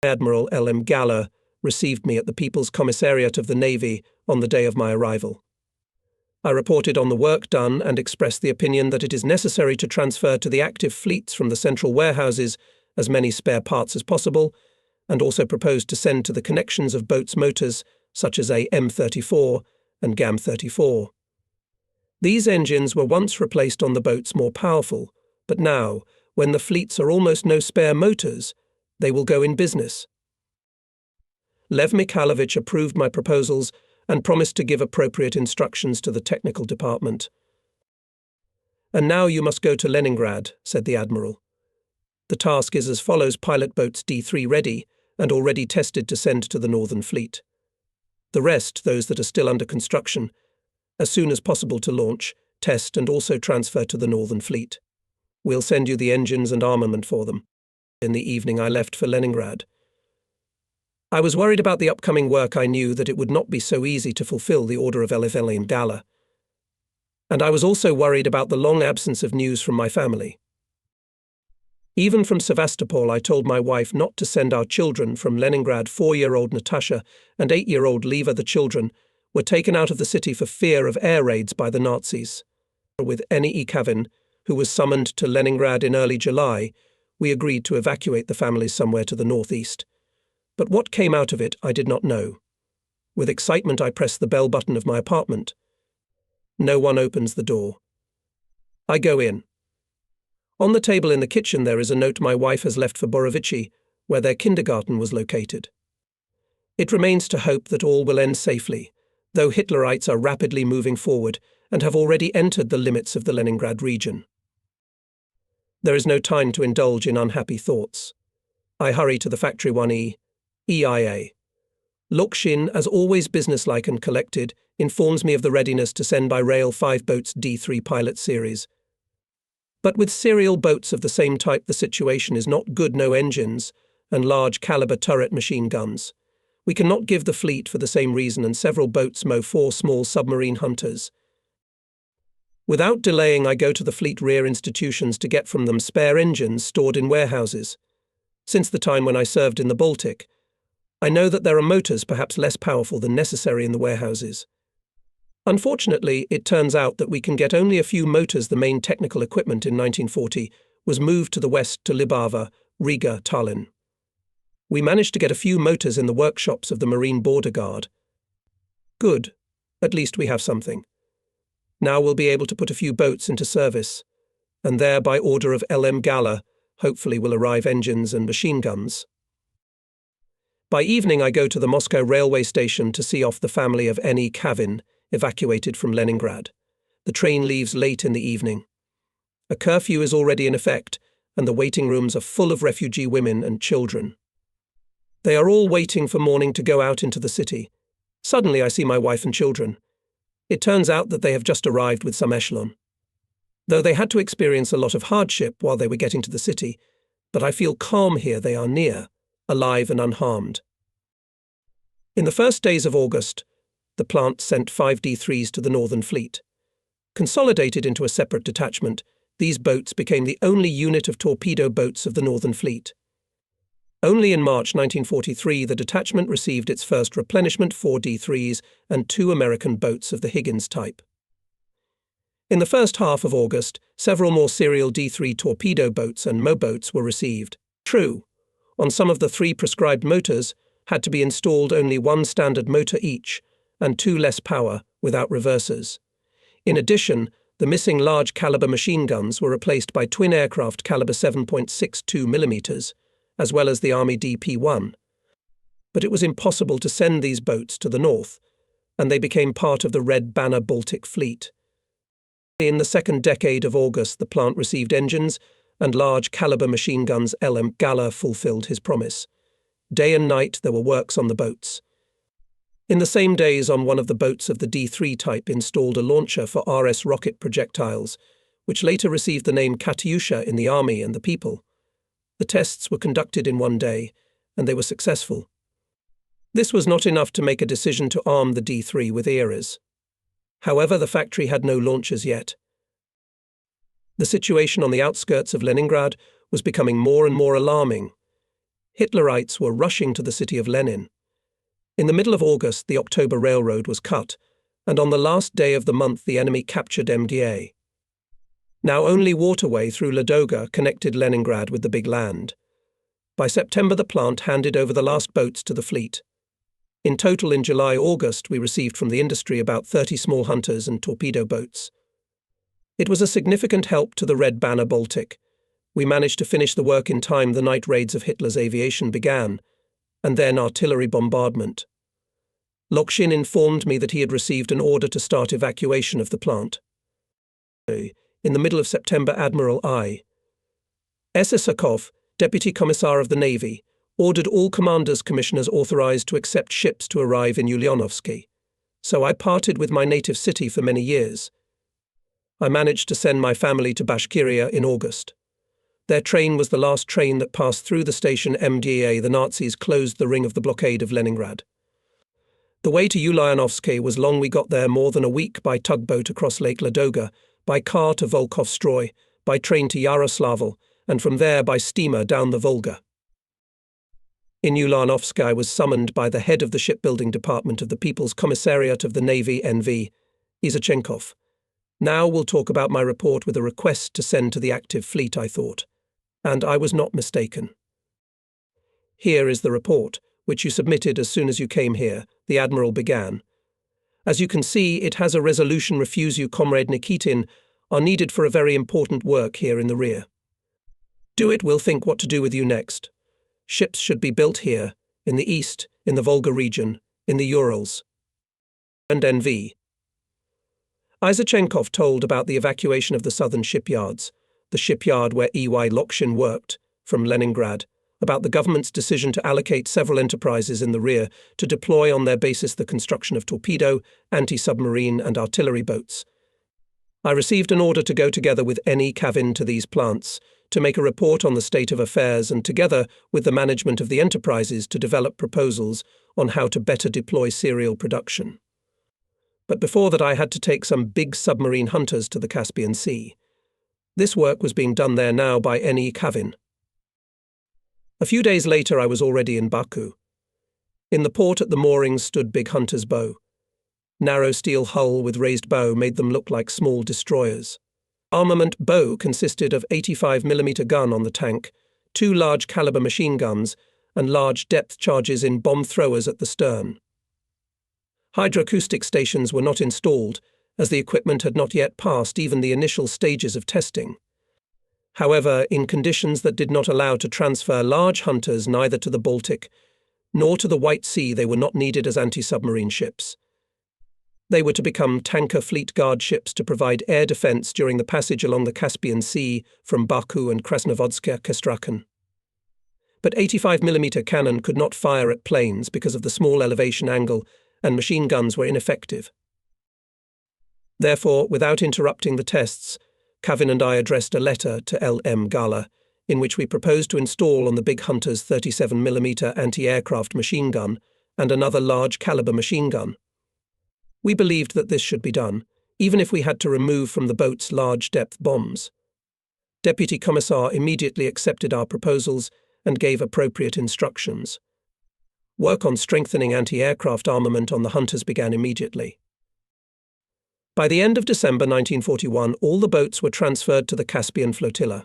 Admiral LM Gala received me at the People's Commissariat of the Navy on the day of my arrival. I reported on the work done and expressed the opinion that it is necessary to transfer to the active fleets from the central warehouses as many spare parts as possible, and also proposed to send to the connections of boats motors such as a M34 and GAM-34. These engines were once replaced on the boats more powerful, but now, when the fleets are almost no spare motors, they will go in business. Lev Mikhailovich approved my proposals and promised to give appropriate instructions to the technical department. "And now you must go to Leningrad," said the Admiral. "The task is as follows: pilot boats D3 ready and already tested to send to the Northern Fleet. The rest, those that are still under construction, as soon as possible to launch, test and also transfer to the Northern Fleet. We'll send you the engines and armament for them." In the evening I left for Leningrad. I was worried about the upcoming work. I knew that it would not be so easy to fulfill the order of LM Gala. And I was also worried about the long absence of news from my family. Even from Sevastopol, I told my wife not to send our children from Leningrad. 4-year-old Natasha and 8-year-old Leva, the children, were taken out of the city for fear of air raids by the Nazis. With Eni Kavin, who was summoned to Leningrad in early July, we agreed to evacuate the families somewhere to the northeast. But what came out of it, I did not know. With excitement, I pressed the bell button of my apartment. No one opens the door. I go in. On the table in the kitchen there is a note my wife has left for Borovichi, where their kindergarten was located. It remains to hope that all will end safely, though Hitlerites are rapidly moving forward and have already entered the limits of the Leningrad region. There is no time to indulge in unhappy thoughts. I hurry to the Factory 1E, EIA. Lokshin, as always businesslike and collected, informs me of the readiness to send by rail 5 boats D3 pilot series. But with serial boats of the same type the situation is not good. No engines and large caliber turret machine guns. We cannot give the fleet for the same reason, and several boats mow 4 small submarine hunters. Without delaying, I go to the fleet rear institutions to get from them spare engines stored in warehouses. Since the time when I served in the Baltic, I know that there are motors perhaps less powerful than necessary in the warehouses. Unfortunately, it turns out that we can get only a few motors. The main technical equipment in 1940 was moved to the west to Libava, Riga, Tallinn. We managed to get a few motors in the workshops of the Marine Border Guard. Good. At least we have something. Now we'll be able to put a few boats into service, and there, by order of LM Gala, hopefully will arrive engines and machine guns. By evening I go to the Moscow railway station to see off the family of N.E. Kavin, evacuated from Leningrad. The train leaves late in the evening. A curfew is already in effect, and the waiting rooms are full of refugee women and children. They are all waiting for morning to go out into the city. Suddenly I see my wife and children. It turns out that they have just arrived with some echelon. Though they had to experience a lot of hardship while they were getting to the city, but I feel calm here they are near, alive and unharmed. In the first days of August, the plant sent 5 D3s to the Northern Fleet. Consolidated into a separate detachment, these boats became the only unit of torpedo boats of the Northern Fleet. Only in March 1943 the detachment received its first replenishment 4 D3s and 2 American boats of the Higgins type. In the first half of August, several more serial D3 torpedo boats and mo-boats were received. True, on some of the 3 prescribed motors had to be installed only 1 standard motor each and 2 less power without reversers. In addition, the missing large caliber machine guns were replaced by twin aircraft caliber 7.62 mm, as well as the Army DP-1. But it was impossible to send these boats to the north, and they became part of the Red Banner Baltic Fleet. In the second decade of August, the plant received engines, and large caliber machine guns. LM Gala fulfilled his promise. Day and night there were works on the boats. In the same days, on one of the boats of the D3 type installed a launcher for RS rocket projectiles, which later received the name Katyusha in the Army and the people. The tests were conducted in one day, and they were successful. This was not enough to make a decision to arm the D3 with eras. However, the factory had no launchers yet. The situation on the outskirts of Leningrad was becoming more and more alarming. Hitlerites were rushing to the city of Lenin. In the middle of August, the October Railroad was cut, and on the last day of the month the enemy captured MDA. Now only waterway through Ladoga connected Leningrad with the big land. By September the plant handed over the last boats to the fleet. In total in July-August we received from the industry about 30 small hunters and torpedo boats. It was a significant help to the Red Banner Baltic. We managed to finish the work in time the night raids of Hitler's aviation began, and then artillery bombardment. Lokshin informed me that he had received an order to start evacuation of the plant. In the middle of September, Admiral I. S. Isakov, Deputy Commissar of the Navy, ordered all commanders' commissioners authorized to accept ships to arrive in Ulyanovsky. So I parted with my native city for many years. I managed to send my family to Bashkiria in August. Their train was the last train that passed through the station MDA. The Nazis closed the ring of the blockade of Leningrad. The way to Ulyanovsky was long. We got there more than a week by tugboat across Lake Ladoga, by car to Volkov-Stroy, by train to Yaroslavl, and from there by steamer down the Volga. In Ulyanovsky I was summoned by the head of the shipbuilding department of the People's Commissariat of the Navy, NV, Isachenkov. Now we'll talk about my report with a request to send to the active fleet, I thought. And I was not mistaken. Here is the report, which you submitted as soon as you came here, the Admiral began. As you can see, it has a resolution refuse you, Comrade Nikitin, are needed for a very important work here in the rear. Do it, we'll think what to do with you next. Ships should be built here, in the east, in the Volga region, in the Urals. And NV. Isachenkov told about the evacuation of the southern shipyards, the shipyard where E.Y. Lokshin worked, from Leningrad, about the government's decision to allocate several enterprises in the rear to deploy on their basis the construction of torpedo, anti-submarine and artillery boats. I received an order to go together with N.E. Kavin to these plants, to make a report on the state of affairs and together with the management of the enterprises to develop proposals on how to better deploy serial production. But before that I had to take some big submarine hunters to the Caspian Sea. This work was being done there now by N.E. Kavin. A few days later I was already in Baku. In the port at the moorings stood big hunter's bow. Narrow steel hull with raised bow made them look like small destroyers. Armament bow consisted of 85mm gun on the tank, 2 large caliber machine guns, and large depth charges in bomb throwers at the stern. Hydroacoustic stations were not installed, as the equipment had not yet passed even the initial stages of testing. However, in conditions that did not allow to transfer large hunters neither to the Baltic nor to the White Sea, they were not needed as anti-submarine ships. They were to become tanker fleet guard ships to provide air defense during the passage along the Caspian Sea from Baku and Krasnovodsk Kestrakan. But 85mm cannon could not fire at planes because of the small elevation angle, and machine guns were ineffective. Therefore, without interrupting the tests, Kavin and I addressed a letter to L.M. Gala, in which we proposed to install on the big Hunter's 37mm anti-aircraft machine gun and another large-caliber machine gun. We believed that this should be done, even if we had to remove from the boats large-depth bombs. Deputy Commissar immediately accepted our proposals and gave appropriate instructions. Work on strengthening anti-aircraft armament on the Hunters began immediately. By the end of December 1941, all the boats were transferred to the Caspian flotilla.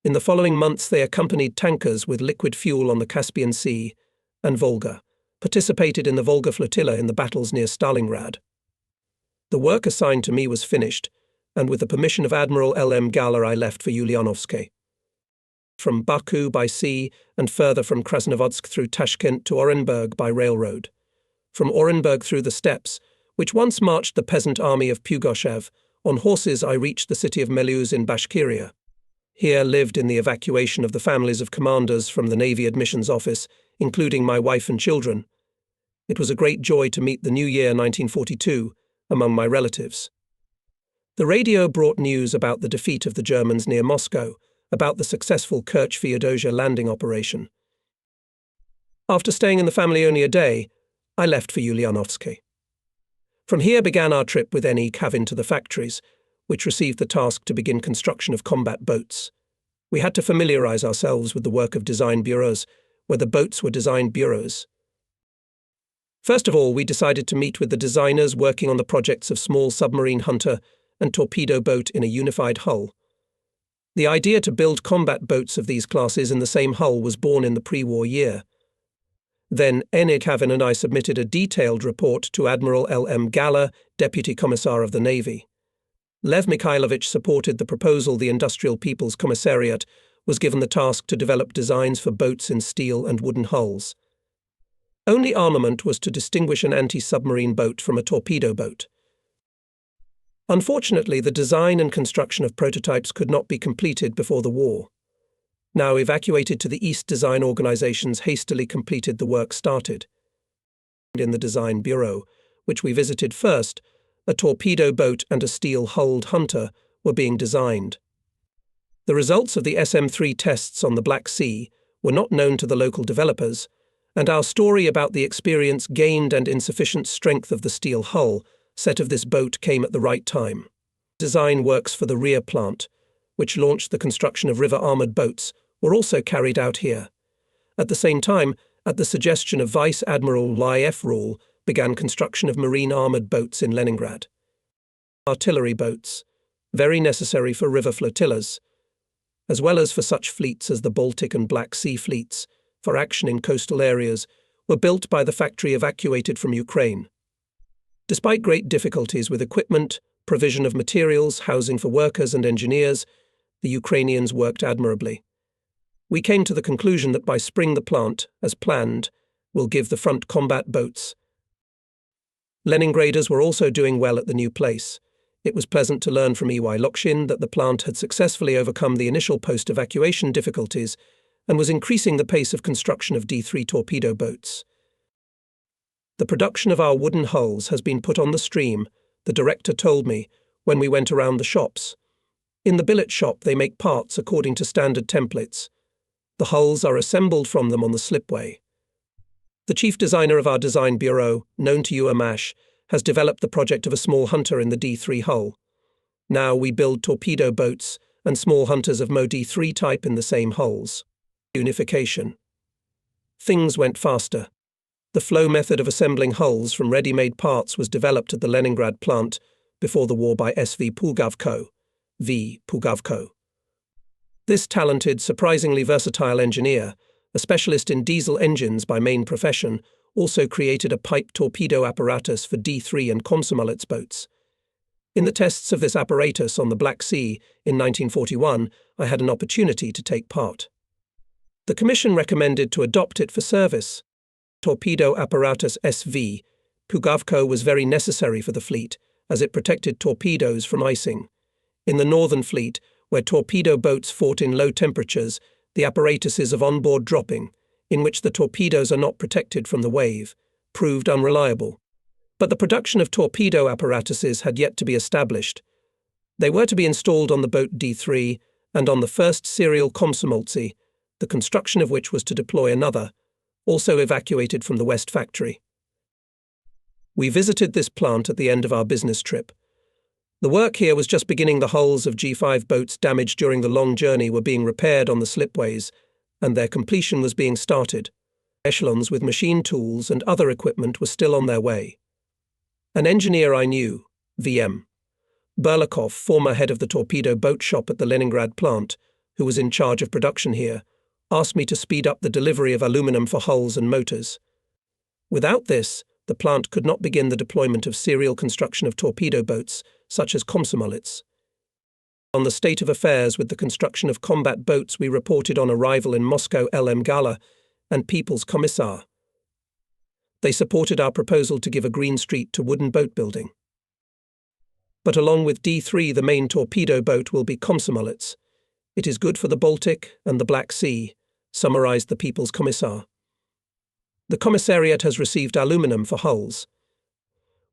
In the following months, they accompanied tankers with liquid fuel on the Caspian Sea and Volga, participated in the Volga flotilla in the battles near Stalingrad. The work assigned to me was finished, and with the permission of Admiral L.M. Gala, I left for Ulyanovsk. From Baku by sea and further from Krasnovodsk through Tashkent to Orenburg by railroad. From Orenburg through the steppes, which once marched the peasant army of Pugoshev, on horses I reached the city of Meluz in Bashkiria. Here lived in the evacuation of the families of commanders from the Navy Admissions Office, including my wife and children. It was a great joy to meet the new year 1942 among my relatives. The radio brought news about the defeat of the Germans near Moscow, about the successful Kerch Feodosia landing operation. After staying in the family only a day, I left for Ulyanovsk. From here began our trip with N.E. Kavin to the factories, which received the task to begin construction of combat boats. We had to familiarize ourselves with the work of design bureaus, where the boats were design bureaus. First of all, we decided to meet with the designers working on the projects of small submarine hunter and torpedo boat in a unified hull. The idea to build combat boats of these classes in the same hull was born in the pre-war year. Then N.E. Kavin and I submitted a detailed report to Admiral L.M. Gala, Deputy Commissar of the Navy. Lev Mikhailovich supported the proposal. The Industrial People's Commissariat was given the task to develop designs for boats in steel and wooden hulls. Only armament was to distinguish an anti-submarine boat from a torpedo boat. Unfortunately, the design and construction of prototypes could not be completed before the war. Now evacuated to the East, design organizations hastily completed the work started. In the Design Bureau, which we visited first, a torpedo boat and a steel-hulled hunter were being designed. The results of the SM-3 tests on the Black Sea were not known to the local developers, and our story about the experience gained and insufficient strength of the steel hull set of this boat came at the right time. Design works for the rear plant, which launched the construction of river-armoured boats, were also carried out here. At the same time, at the suggestion of Vice Admiral Y.F. Rule, began construction of marine armoured boats in Leningrad. Artillery boats, very necessary for river flotillas, as well as for such fleets as the Baltic and Black Sea fleets, for action in coastal areas, were built by the factory evacuated from Ukraine. Despite great difficulties with equipment, provision of materials, housing for workers and engineers, the Ukrainians worked admirably. We came to the conclusion that by spring the plant, as planned, will give the front combat boats. Leningraders were also doing well at the new place. It was pleasant to learn from E.Y. Lokshin that the plant had successfully overcome the initial post-evacuation difficulties and was increasing the pace of construction of D3 torpedo boats. The production of our wooden hulls has been put on the stream, the director told me, when we went around the shops. In the billet shop they make parts according to standard templates. The hulls are assembled from them on the slipway. The chief designer of our design bureau, known to you Amash, has developed the project of a small hunter in the D3 hull. Now we build torpedo boats and small hunters of Mo D3 type in the same hulls. Unification. Things went faster. The flow method of assembling hulls from ready-made parts was developed at the Leningrad plant before the war by S.V. Pulgavko, V. Pulgavko. This talented, surprisingly versatile engineer, a specialist in diesel engines by main profession, also created a pipe torpedo apparatus for D3 and Komsomolets boats. In the tests of this apparatus on the Black Sea in 1941, I had an opportunity to take part. The Commission recommended to adopt it for service. Torpedo apparatus SV, Pugavko was very necessary for the fleet, as it protected torpedoes from icing. In the Northern Fleet, where torpedo boats fought in low temperatures, the apparatuses of onboard dropping, in which the torpedoes are not protected from the wave, proved unreliable. But the production of torpedo apparatuses had yet to be established. They were to be installed on the boat D3 and on the first serial Komsomoltsy, the construction of which was to deploy another, also evacuated from the West Factory. We visited this plant at the end of our business trip. The work here was just beginning. The hulls of G5 boats damaged during the long journey were being repaired on the slipways, and their completion was being started. Echelons with machine tools and other equipment were still on their way. An engineer I knew, VM. Berlikov, former head of the torpedo boat shop at the Leningrad plant, who was in charge of production here, asked me to speed up the delivery of aluminum for hulls and motors. Without this, the plant could not begin the deployment of serial construction of torpedo boats, such as Komsomolets. On the state of affairs with the construction of combat boats, we reported on arrival in Moscow LM Gala and People's Commissar. They supported our proposal to give a green street to wooden boat building. But along with D3, the main torpedo boat will be Komsomolets. It is good for the Baltic and the Black Sea, summarized the People's Commissar. The Commissariat has received aluminum for hulls.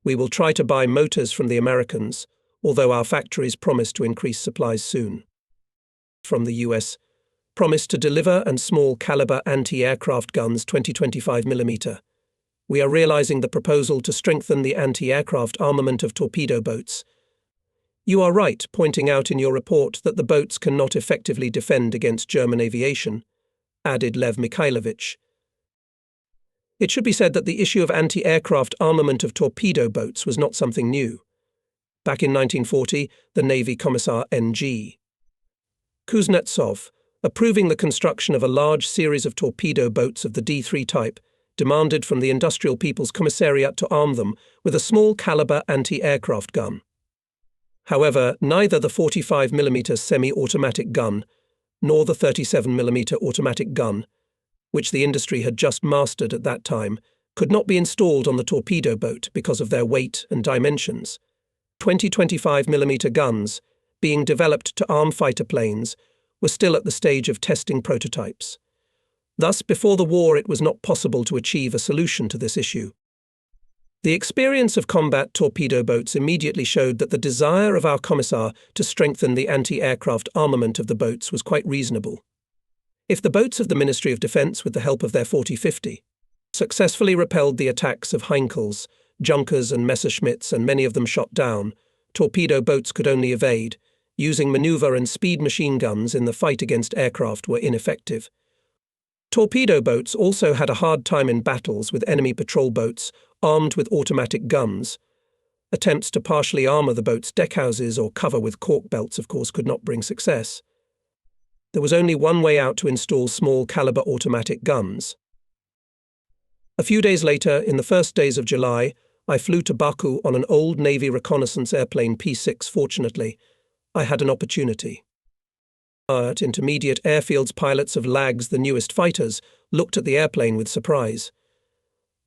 We will try to buy motors from the Americans, although our factories promise to increase supplies soon. From the US, promise to deliver and small caliber anti-aircraft guns 20-25mm. We are realizing the proposal to strengthen the anti-aircraft armament of torpedo boats. You are right, pointing out in your report that the boats cannot effectively defend against German aviation, added Lev Mikhailovich. It should be said that the issue of anti-aircraft armament of torpedo boats was not something new. Back in 1940, the Navy Commissar N.G. Kuznetsov, approving the construction of a large series of torpedo boats of the D3 type, demanded from the Industrial People's Commissariat to arm them with a small caliber anti-aircraft gun. However, neither the 45mm semi-automatic gun nor the 37mm automatic gun, which the industry had just mastered at that time, could not be installed on the torpedo boat because of their weight and dimensions. 20-25mm guns, being developed to arm fighter planes, were still at the stage of testing prototypes. Thus, before the war, it was not possible to achieve a solution to this issue. The experience of combat torpedo boats immediately showed that the desire of our commissar to strengthen the anti-aircraft armament of the boats was quite reasonable. If the boats of the Ministry of Defence, with the help of their 40-50, successfully repelled the attacks of Heinkels, Junkers and Messerschmitts, and many of them shot down, torpedo boats could only evade. Using maneuver and speed machine guns in the fight against aircraft were ineffective. Torpedo boats also had a hard time in battles with enemy patrol boats armed with automatic guns. Attempts to partially armour the boat's deckhouses or cover with cork belts, of course, could not bring success. There was only one way out: to install small-caliber automatic guns. A few days later, in the first days of July, I flew to Baku on an old Navy reconnaissance airplane P-6. Fortunately, I had an opportunity. At intermediate airfields, pilots of LAGs, the newest fighters, looked at the airplane with surprise.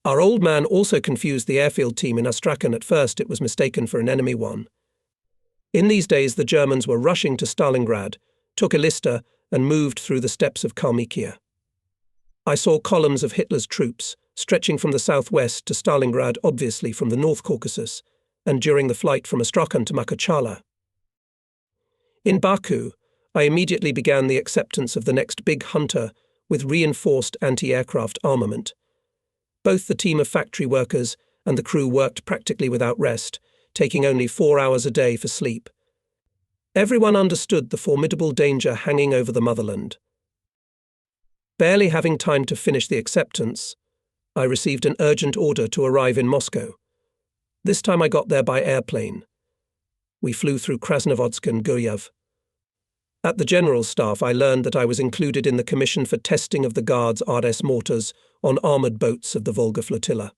Our old man also confused the airfield team in Astrakhan. At first, it was mistaken for an enemy one. In these days, the Germans were rushing to Stalingrad, took Elista, and moved through the steppes of Kalmykia. I saw columns of Hitler's troops, stretching from the southwest to Stalingrad, obviously from the North Caucasus, and during the flight from Astrakhan to Makhachkala. In Baku, I immediately began the acceptance of the next big hunter with reinforced anti-aircraft armament. Both the team of factory workers and the crew worked practically without rest, taking only 4 hours a day for sleep. Everyone understood the formidable danger hanging over the motherland. Barely having time to finish the acceptance, I received an urgent order to arrive in Moscow. This time I got there by airplane. We flew through Krasnovodsk and Guryev. At the General Staff, I learned that I was included in the commission for testing of the Guard's RS mortars on armoured boats of the Volga flotilla.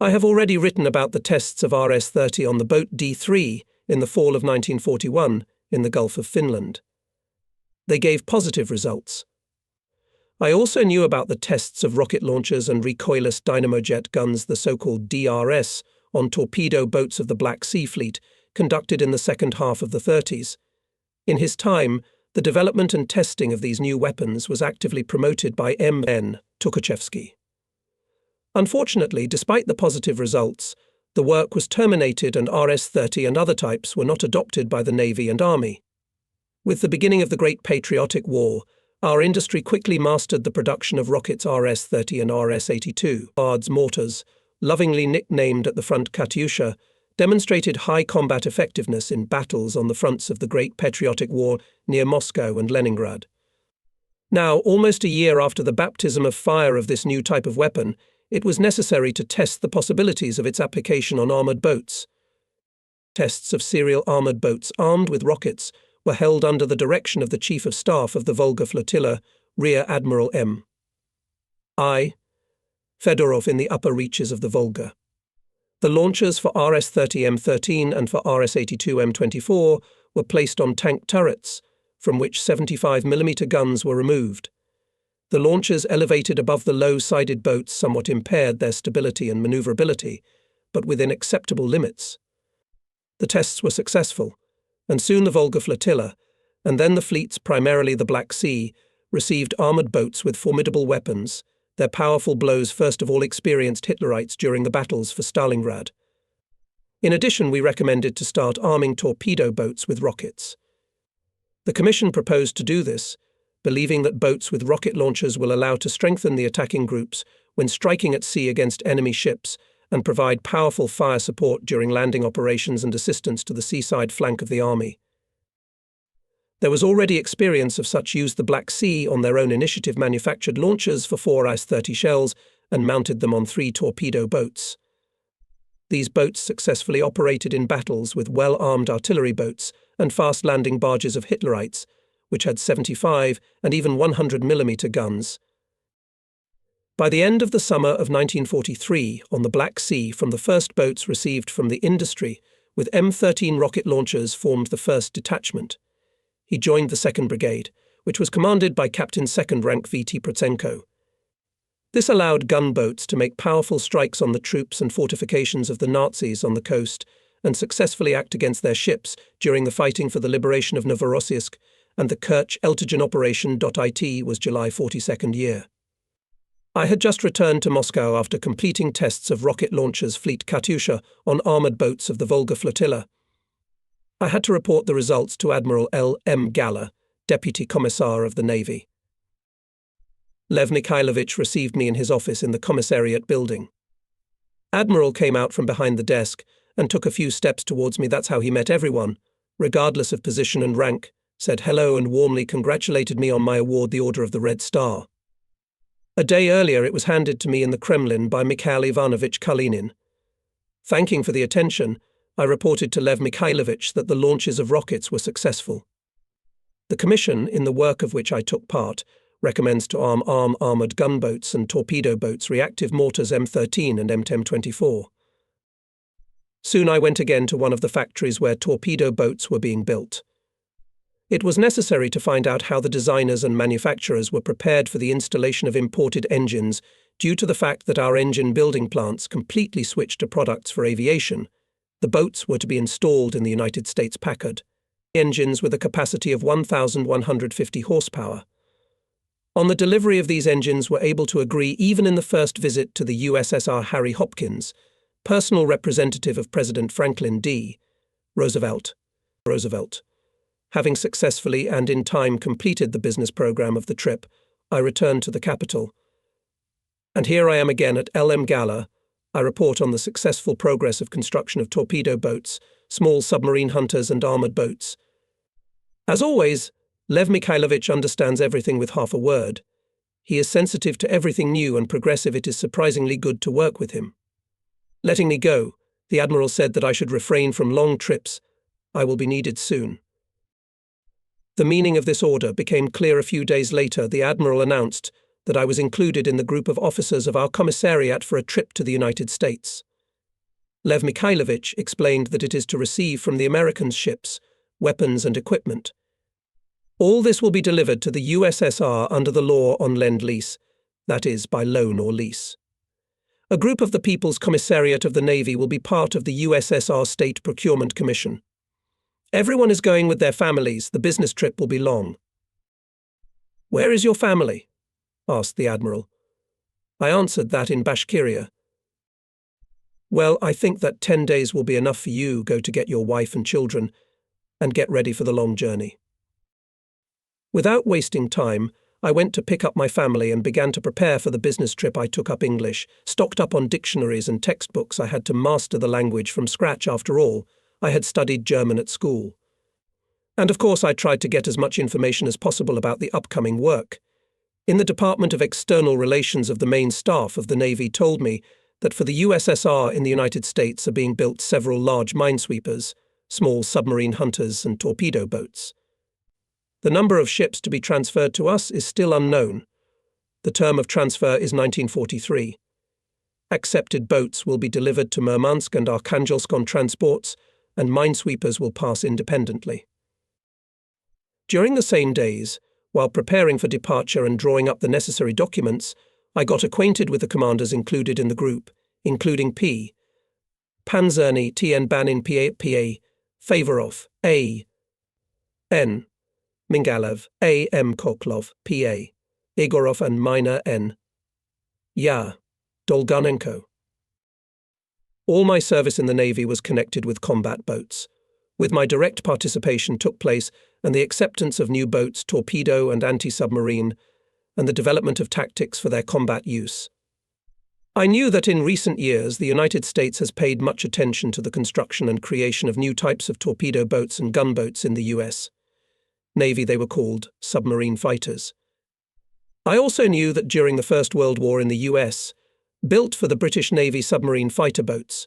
I have already written about the tests of RS-30 on the boat D3 in the fall of 1941 in the Gulf of Finland. They gave positive results. I also knew about the tests of rocket launchers and recoilless dynamojet guns, the so-called DRS, on torpedo boats of the Black Sea Fleet, conducted in the second half of the 30s. In his time, the development and testing of these new weapons was actively promoted by M.N. Tukhachevsky. Unfortunately, despite the positive results, the work was terminated and RS-30 and other types were not adopted by the Navy and Army. With the beginning of the Great Patriotic War, our industry quickly mastered the production of rockets RS-30 and RS-82. Guards mortars, lovingly nicknamed at the front Katyusha, demonstrated high combat effectiveness in battles on the fronts of the Great Patriotic War near Moscow and Leningrad. Now, almost a year after the baptism of fire of this new type of weapon, it was necessary to test the possibilities of its application on armoured boats. Tests of serial armoured boats armed with rockets were held under the direction of the Chief of Staff of the Volga Flotilla, Rear Admiral M. I. Fedorov in the upper reaches of the Volga. The launchers for RS-30 M13 and for RS-82 M24 were placed on tank turrets, from which 75mm guns were removed. The launchers elevated above the low-sided boats somewhat impaired their stability and maneuverability, but within acceptable limits. The tests were successful, and soon the Volga flotilla, and then the fleets, primarily the Black Sea, received armoured boats with formidable weapons. Their powerful blows first of all experienced Hitlerites during the battles for Stalingrad. In addition, we recommended to start arming torpedo boats with rockets. The Commission proposed to do this, believing that boats with rocket launchers will allow to strengthen the attacking groups when striking at sea against enemy ships and provide powerful fire support during landing operations and assistance to the seaside flank of the army. There was already experience of such use. The Black Sea, on their own initiative, manufactured launchers for 4 RS-30 shells and mounted them on 3 torpedo boats. These boats successfully operated in battles with well-armed artillery boats and fast-landing barges of Hitlerites, which had 75 and even 100mm guns. By the end of the summer of 1943, on the Black Sea, from the first boats received from the industry, with M13 rocket launchers formed the first detachment. He joined the 2nd Brigade, which was commanded by Captain 2nd Rank V.T. Protsenko. This allowed gunboats to make powerful strikes on the troops and fortifications of the Nazis on the coast and successfully act against their ships during the fighting for the liberation of Novorossiysk, and the Kerch-Eltigen Operation.it was July 42nd year. I had just returned to Moscow after completing tests of rocket launchers Fleet Katyusha on armoured boats of the Volga flotilla. I had to report the results to Admiral L. M. Galla, Deputy Commissar of the Navy. Lev Mikhailovich received me in his office in the Commissariat building. Admiral came out from behind the desk and took a few steps towards me. That's how he met everyone, regardless of position and rank, said hello and warmly congratulated me on my award, the Order of the Red Star. A day earlier it was handed to me in the Kremlin by Mikhail Ivanovich Kalinin. Thanking for the attention, I reported to Lev Mikhailovich that the launches of rockets were successful. The Commission, in the work of which I took part, recommends to arm armoured gunboats and torpedo boats reactive mortars M13 and M1024. Soon I went again to one of the factories where torpedo boats were being built. It was necessary to find out how the designers and manufacturers were prepared for the installation of imported engines due to the fact that our engine building plants completely switched to products for aviation. The boats were to be installed in the United States Packard, engines with a capacity of 1,150 horsepower. On the delivery of these engines were able to agree even in the first visit to the USSR Harry Hopkins, personal representative of President Franklin D. Roosevelt. Having successfully and in time completed the business program of the trip, I returned to the capital. And here I am again at LM Gala. I report on the successful progress of construction of torpedo boats, small submarine hunters and armoured boats. As always, Lev Mikhailovich understands everything with half a word. He is sensitive to everything new and progressive. It is surprisingly good to work with him. Letting me go, the Admiral said that I should refrain from long trips. I will be needed soon. The meaning of this order became clear a few days later. The Admiral announced that I was included in the group of officers of our commissariat for a trip to the United States. Lev Mikhailovich explained that it is to receive from the Americans ships, weapons and equipment. All this will be delivered to the USSR under the law on Lend-Lease, that is, by loan or lease. A group of the People's Commissariat of the Navy will be part of the USSR State Procurement Commission. Everyone is going with their families. The business trip will be long. "Where is your family?" asked the Admiral. I answered that in Bashkiria. "Well, I think that 10 days will be enough for you. Go to get your wife and children and get ready for the long journey." Without wasting time, I went to pick up my family and began to prepare for the business trip. I took up English, stocked up on dictionaries and textbooks. I had to master the language from scratch. After all, I had studied German at school. And of course, I tried to get as much information as possible about the upcoming work. In the Department of External Relations of the main staff of the Navy told me that for the USSR in the United States are being built several large minesweepers, small submarine hunters and torpedo boats. The number of ships to be transferred to us is still unknown. The term of transfer is 1943. Accepted boats will be delivered to Murmansk and Arkhangelsk on transports, and minesweepers will pass independently. During the same days, while preparing for departure and drawing up the necessary documents, I got acquainted with the commanders included in the group, including P. Panzerny T.N. Banin P.A. Favorov A. N. Mingalev A. M. Koklov P.A. Igorov and Minor N. Ya. Dolganenko. All my service in the Navy was connected with combat boats. With my direct participation took place and the acceptance of new boats, torpedo and anti-submarine, and the development of tactics for their combat use. I knew that in recent years the United States has paid much attention to the construction and creation of new types of torpedo boats and gunboats in the US. Navy they were called submarine fighters. I also knew that during the First World War in the US, built for the British Navy submarine fighter boats.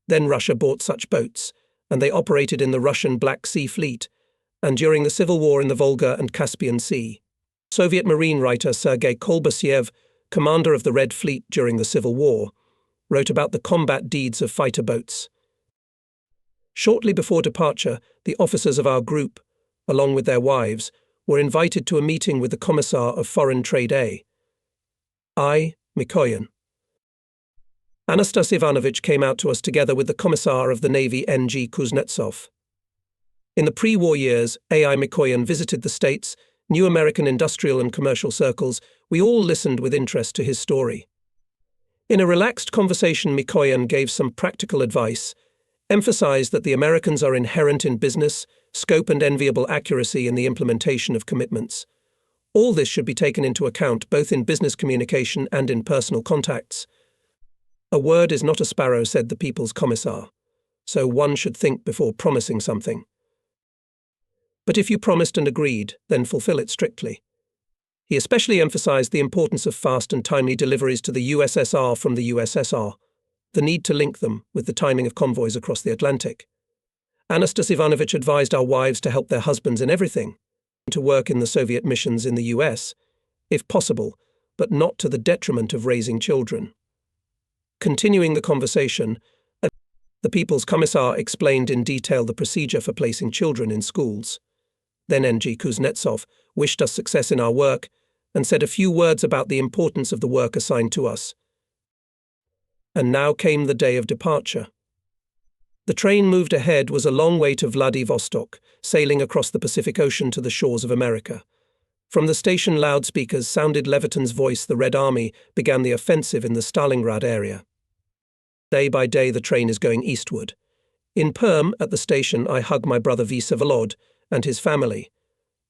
Then Russia bought such boats, and they operated in the Russian Black Sea Fleet, and during the Civil War in the Volga and Caspian Sea. Soviet Marine writer Sergei Kolbasyev, commander of the Red Fleet during the Civil War, wrote about the combat deeds of fighter boats. Shortly before departure, the officers of our group, along with their wives, were invited to a meeting with the Commissar of Foreign Trade I. Mikoyan. Anastas Ivanovich came out to us together with the Commissar of the Navy N.G. Kuznetsov. In the pre-war years, A.I. Mikoyan visited the States, new American industrial and commercial circles. We all listened with interest to his story. In a relaxed conversation, Mikoyan gave some practical advice, emphasized that the Americans are inherent in business, scope and enviable accuracy in the implementation of commitments. All this should be taken into account both in business communication and in personal contacts. A word is not a sparrow, said the People's Commissar, so one should think before promising something. But if you promised and agreed, then fulfill it strictly. He especially emphasized the importance of fast and timely deliveries to the USSR from the USSR, the need to link them with the timing of convoys across the Atlantic. Anastas Ivanovich advised our wives to help their husbands in everything, to work in the Soviet missions in the US, if possible, but not to the detriment of raising children. Continuing the conversation, the People's Commissar explained in detail the procedure for placing children in schools. Then N.G. Kuznetsov wished us success in our work and said a few words about the importance of the work assigned to us. And now came the day of departure. The train moved ahead was a long way to Vladivostok, sailing across the Pacific Ocean to the shores of America. From the station loudspeakers sounded Leviton's voice. The Red Army began the offensive in the Stalingrad area. Day by day the train is going eastward. In Perm, at the station, I hug my brother Vsevolod and his family.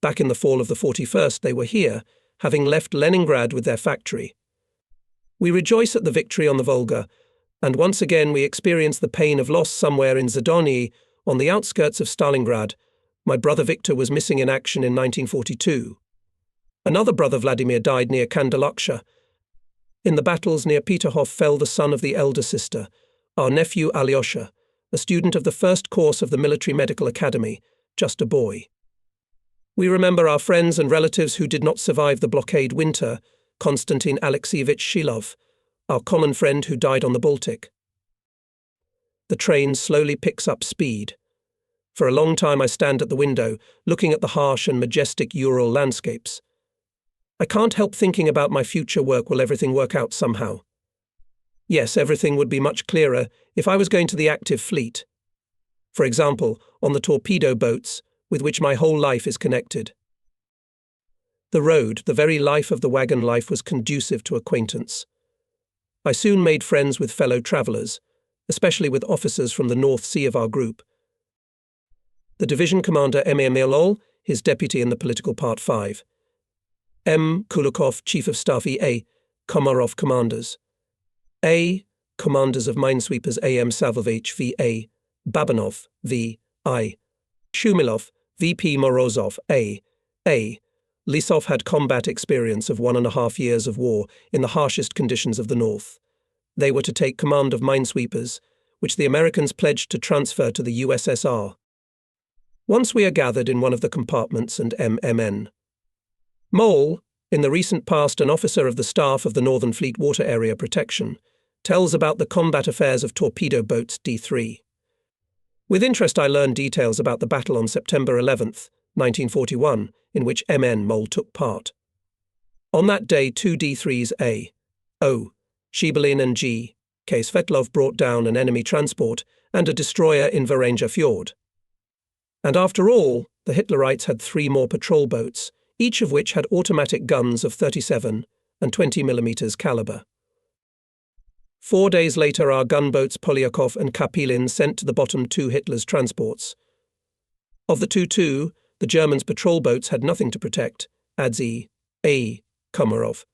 Back in the fall of the 41st they were here, having left Leningrad with their factory. We rejoice at the victory on the Volga, and once again we experience the pain of loss somewhere in Zadoniy, on the outskirts of Stalingrad. My brother Victor was missing in action in 1942. Another brother Vladimir died near Kandalaksha. In the battles near Peterhof fell the son of the elder sister, our nephew Alyosha, a student of the first course of the Military Medical Academy, just a boy. We remember our friends and relatives who did not survive the blockade winter, Konstantin Alexievich Shilov, our common friend who died on the Baltic. The train slowly picks up speed. For a long time I stand at the window, looking at the harsh and majestic Ural landscapes. I can't help thinking about my future work. Will everything work out somehow? Yes, everything would be much clearer if I was going to the active fleet. For example, on the torpedo boats, with which my whole life is connected. The road, the very life of the wagon life, was conducive to acquaintance. I soon made friends with fellow travellers, especially with officers from the North Sea of our group. The division commander M.A. Milol, his deputy in the political part 5. M. Kulakov, chief of staff E.A., Komarov commanders. A. Commanders of minesweepers A.M. Savovich V.A., Babanov V.I., Shumilov, V.P. Morozov A. Lisov had combat experience of 1.5 years of war in the harshest conditions of the north. They were to take command of minesweepers, which the Americans pledged to transfer to the USSR. Once we are gathered in one of the compartments and MMN. Mole, in the recent past an officer of the staff of the Northern Fleet Water Area Protection, tells about the combat affairs of torpedo boats D3. With interest I learned details about the battle on September 11th, 1941, in which MN Mole took part. On that day 2 D3s A. O. Shibelin and G. K. Svetlov brought down an enemy transport and a destroyer in Varenja Fjord. And after all, the Hitlerites had 3 more patrol boats, each of which had automatic guns of 37 and 20 mm caliber. 4 days later our gunboats Polyakov and Kapilin sent to the bottom 2 Hitler's transports. Of the two, the Germans' patrol boats had nothing to protect, adds A. Komarov.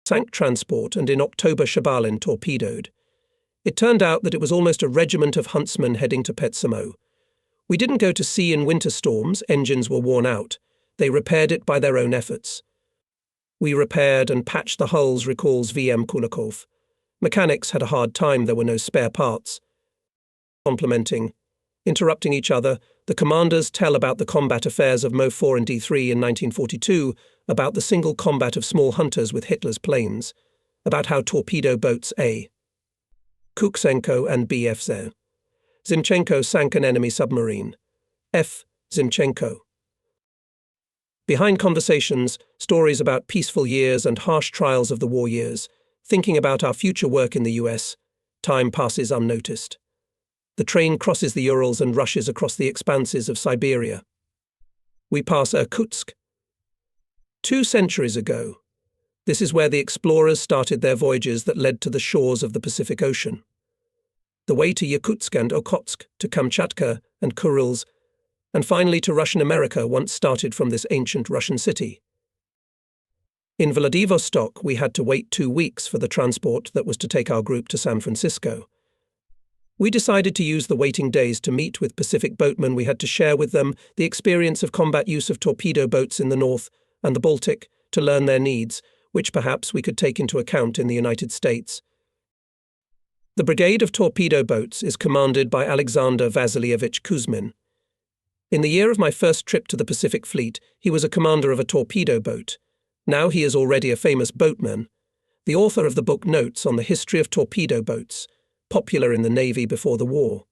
Sank transport and in October Shabalin torpedoed. It turned out that it was almost a regiment of huntsmen heading to Petsamo. We didn't go to sea in winter storms, engines were worn out. They repaired it by their own efforts. We repaired and patched the hulls, recalls V.M. Kulakov. Mechanics had a hard time, there were no spare parts. Interrupting each other, the commanders tell about the combat affairs of Mo 4 and D3 in 1942, about the single combat of small hunters with Hitler's planes, about how torpedo boats A. Kuksenko and B.F. Zimchenko sank an enemy submarine. F. Zimchenko. Behind conversations, stories about peaceful years and harsh trials of the war years, thinking about our future work in the US, time passes unnoticed. The train crosses the Urals and rushes across the expanses of Siberia. We pass Irkutsk. 2 centuries ago, this is where the explorers started their voyages that led to the shores of the Pacific Ocean. The way to Yakutsk and Okhotsk, to Kamchatka and Kurils, and finally to Russian America once started from this ancient Russian city. In Vladivostok, we had to wait 2 weeks for the transport that was to take our group to San Francisco. We decided to use the waiting days to meet with Pacific boatmen. We had to share with them the experience of combat use of torpedo boats in the North and the Baltic to learn their needs, which perhaps we could take into account in the United States. The Brigade of Torpedo Boats is commanded by Alexander Vasilievich Kuzmin. In the year of my first trip to the Pacific Fleet, he was a commander of a torpedo boat. Now he is already a famous boatman. The author of the book notes on the history of torpedo boats, popular in the Navy before the war.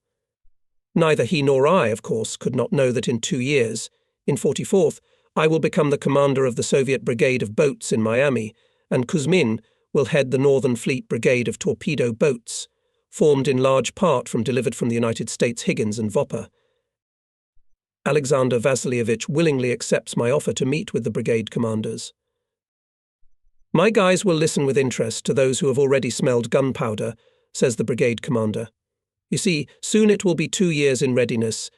Neither he nor I, of course, could not know that in 2 years, in 44th, I will become the commander of the Soviet Brigade of Boats in Miami, and Kuzmin will head the Northern Fleet Brigade of Torpedo Boats, formed in large part from delivered from the United States Higgins and Vopper. Alexander Vasilievich willingly accepts my offer to meet with the brigade commanders. My guys will listen with interest to those who have already smelled gunpowder, says the brigade commander. You see, soon it will be 2 years in readiness,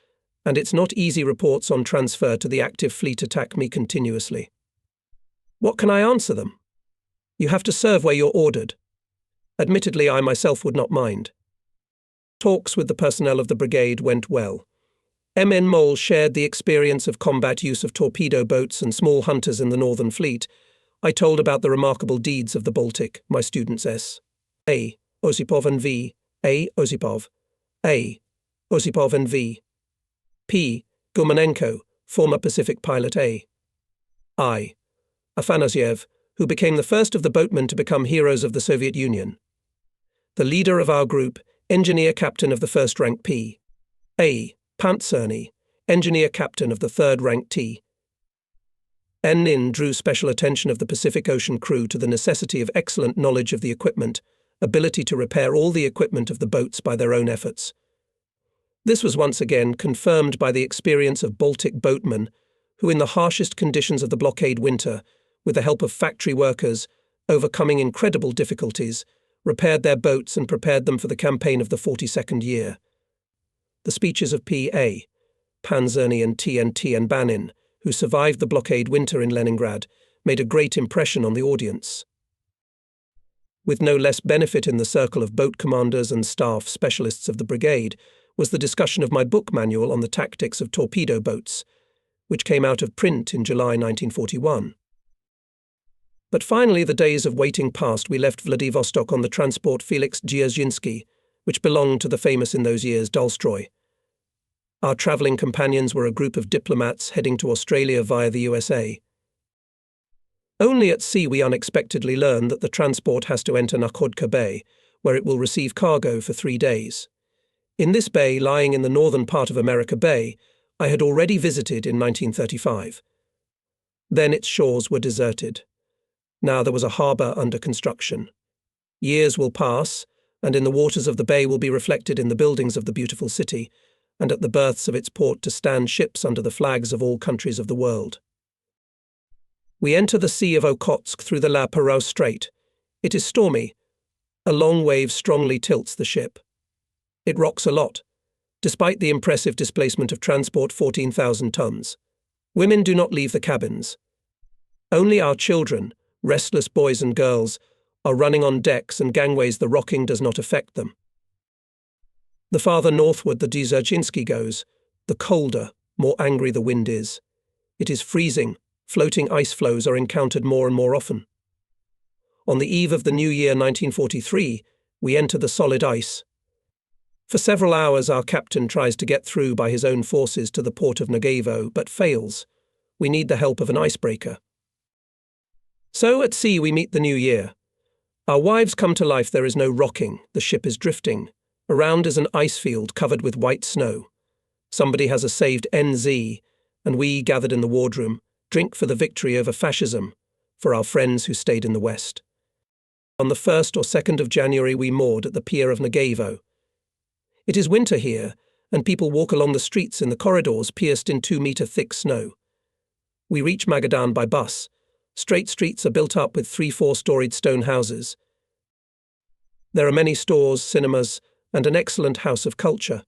and it's not easy. Reports on transfer to the active fleet attack me continuously. What can I answer them? You have to serve where you're ordered. Admittedly, I myself would not mind. Talks with the personnel of the brigade went well. MN Mole shared the experience of combat use of torpedo boats and small hunters in the Northern Fleet. I told about the remarkable deeds of the Baltic, my students S. A. Osipov and V. A. Osipov. A. Osipov and V. P. Gumanenko, former Pacific pilot I. Afanasyev, who became the first of the boatmen to become heroes of the Soviet Union. The leader of our group, engineer captain of the first rank P. A. Pantserny, engineer captain of the third rank T. N. drew special attention of the Pacific Ocean crew to the necessity of excellent knowledge of the equipment, ability to repair all the equipment of the boats by their own efforts. This was once again confirmed by the experience of Baltic boatmen, who in the harshest conditions of the blockade winter, with the help of factory workers, overcoming incredible difficulties, repaired their boats and prepared them for the campaign of the 42nd year. The speeches of P.A. Panzerny and T.N.T. and Banin, who survived the blockade winter in Leningrad, made a great impression on the audience. With no less benefit in the circle of boat commanders and staff specialists of the brigade was the discussion of my book manual on the tactics of torpedo boats, which came out of print in July 1941. But finally, the days of waiting passed. We left Vladivostok on the transport Felix Dzerzhinsky, which belonged to the famous in those years Tolstoy. Our travelling companions were a group of diplomats heading to Australia via the USA. Only at sea we unexpectedly learned that the transport has to enter Nakhodka Bay, where it will receive cargo for 3 days. In this bay, lying in the northern part of America Bay, I had already visited in 1935. Then its shores were deserted. Now there was a harbour under construction. Years will pass, and in the waters of the bay will be reflected in the buildings of the beautiful city, and at the berths of its port to stand ships under the flags of all countries of the world. We enter the Sea of Okhotsk through the La Perouse Strait. It is stormy. A long wave strongly tilts the ship. It rocks a lot, despite the impressive displacement of transport 14,000 tons. Women do not leave the cabins. Only our children, restless boys and girls, are running on decks and gangways. The rocking does not affect them. The farther northward the Dzerzhinsky goes, the colder, more angry the wind is. It is freezing. Floating ice floes are encountered more and more often. On the eve of the new year 1943, we enter the solid ice. For several hours our captain tries to get through by his own forces to the port of Nagevo, but fails. We need the help of an icebreaker. So at sea we meet the new year. Our wives come to life. There is no rocking. The ship is drifting. Around is an ice field covered with white snow. Somebody has a saved NZ, and we, gathered in the wardroom, drink for the victory over fascism, for our friends who stayed in the West. On the 1st or 2nd of January we moored at the pier of Nagevo. It is winter here, and people walk along the streets in the corridors pierced in 2-metre-thick snow. We reach Magadan by bus. Straight streets are built up with 3-4-storied stone houses. There are many stores, cinemas, and an excellent house of culture.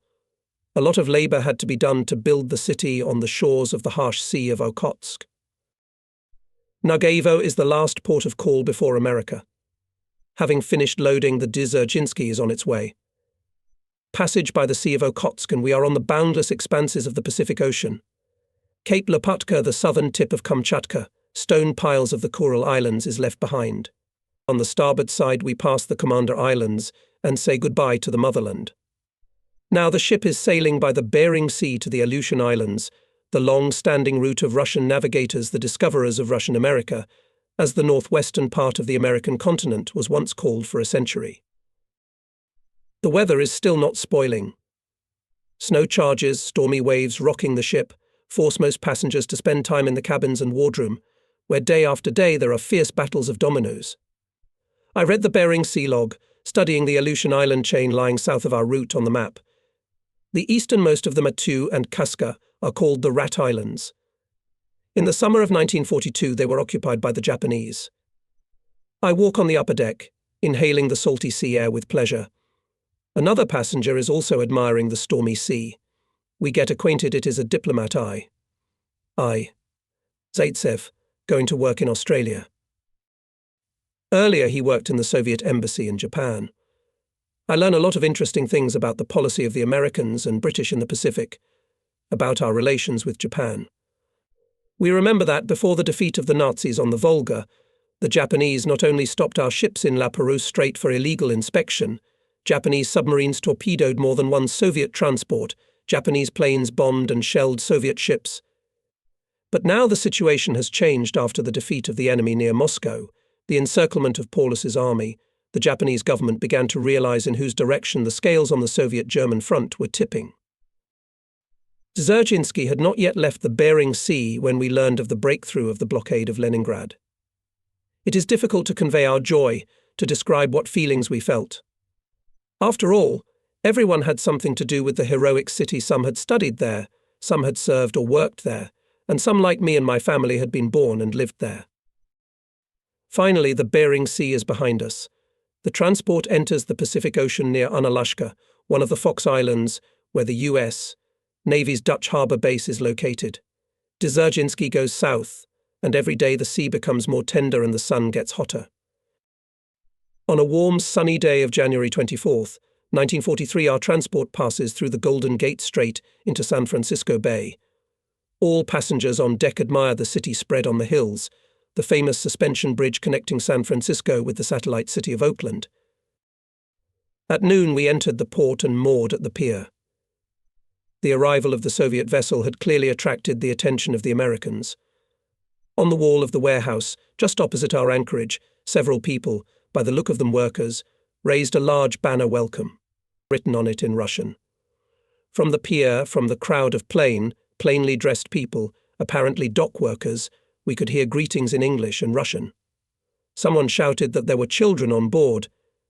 A lot of labour had to be done to build the city on the shores of the harsh Sea of Okhotsk. Nagevo is the last port of call before America. Having finished loading, the Dzerzhinsky is on its way. Passage by the Sea of Okhotsk, and we are on the boundless expanses of the Pacific Ocean. Cape Lopatka, the southern tip of Kamchatka, stone piles of the Kuril Islands, is left behind. On the starboard side we pass the Commander Islands and say goodbye to the motherland. Now the ship is sailing by the Bering Sea to the Aleutian Islands, the long-standing route of Russian navigators, the discoverers of Russian America, as the northwestern part of the American continent was once called for a century. The weather is still not spoiling. Snow charges, stormy waves rocking the ship, force most passengers to spend time in the cabins and wardroom, where day after day there are fierce battles of dominoes. I read the Bering Sea log, studying the Aleutian Island chain lying south of our route on the map. The easternmost of the Matu and Kaska are called the Rat Islands. In the summer of 1942 they were occupied by the Japanese. I walk on the upper deck, inhaling the salty sea air with pleasure. Another passenger is also admiring the stormy sea. We get acquainted. It is a diplomat I. Zaitsev, going to work in Australia. Earlier he worked in the Soviet embassy in Japan. I learn a lot of interesting things about the policy of the Americans and British in the Pacific, about our relations with Japan. We remember that, before the defeat of the Nazis on the Volga, the Japanese not only stopped our ships in La Perouse Strait for illegal inspection, Japanese submarines torpedoed more than one Soviet transport, Japanese planes bombed and shelled Soviet ships. But now the situation has changed after the defeat of the enemy near Moscow, the encirclement of Paulus's army. The Japanese government began to realize in whose direction the scales on the Soviet-German front were tipping. Dzerzhinsky had not yet left the Bering Sea when we learned of the breakthrough of the blockade of Leningrad. It is difficult to convey our joy, to describe what feelings we felt. After all, everyone had something to do with the heroic city. Some had studied there, some had served or worked there, and some, like me and my family, had been born and lived there. Finally, the Bering Sea is behind us. The transport enters the Pacific Ocean near Unalashka, one of the Fox Islands, where the U.S. Navy's Dutch harbour base is located. Dzerzhinsky goes south, and every day the sea becomes more tender and the sun gets hotter. On a warm, sunny day of January 24th, 1943, our transport passes through the Golden Gate Strait into San Francisco Bay. All passengers on deck admire the city spread on the hills, the famous suspension bridge connecting San Francisco with the satellite city of Oakland. At noon, we entered the port and moored at the pier. The arrival of the Soviet vessel had clearly attracted the attention of the Americans. On the wall of the warehouse, just opposite our anchorage, several people, by the look of them workers, raised a large banner welcome, written on it in Russian. From the pier, from the crowd of plainly dressed people, apparently dock workers, we could hear greetings in English and Russian. Someone shouted that there were children on board,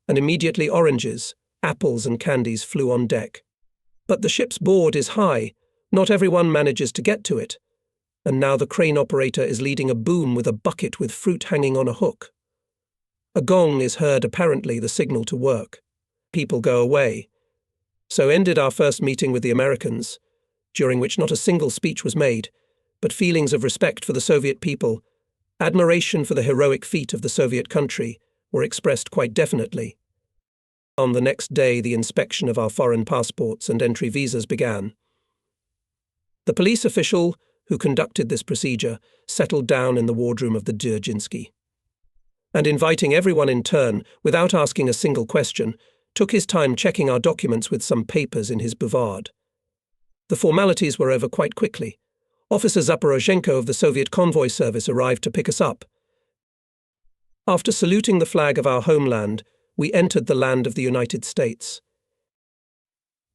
and immediately oranges, apples and candies flew on deck. But the ship's board is high, not everyone manages to get to it, and now the crane operator is leading a boom with a bucket with fruit hanging on a hook. A gong is heard, apparently the signal to work. People go away. So ended our first meeting with the Americans, during which not a single speech was made, but feelings of respect for the Soviet people, admiration for the heroic feat of the Soviet country, were expressed quite definitely. On the next day, the inspection of our foreign passports and entry visas began. The police official who conducted this procedure settled down in the wardroom of the Dzerzhinsky, and inviting everyone in turn, without asking a single question, took his time checking our documents with some papers in his bouvard. The formalities were over quite quickly. Officer Zaporozhenko of the Soviet convoy service arrived to pick us up. After saluting the flag of our homeland, we entered the land of the United States.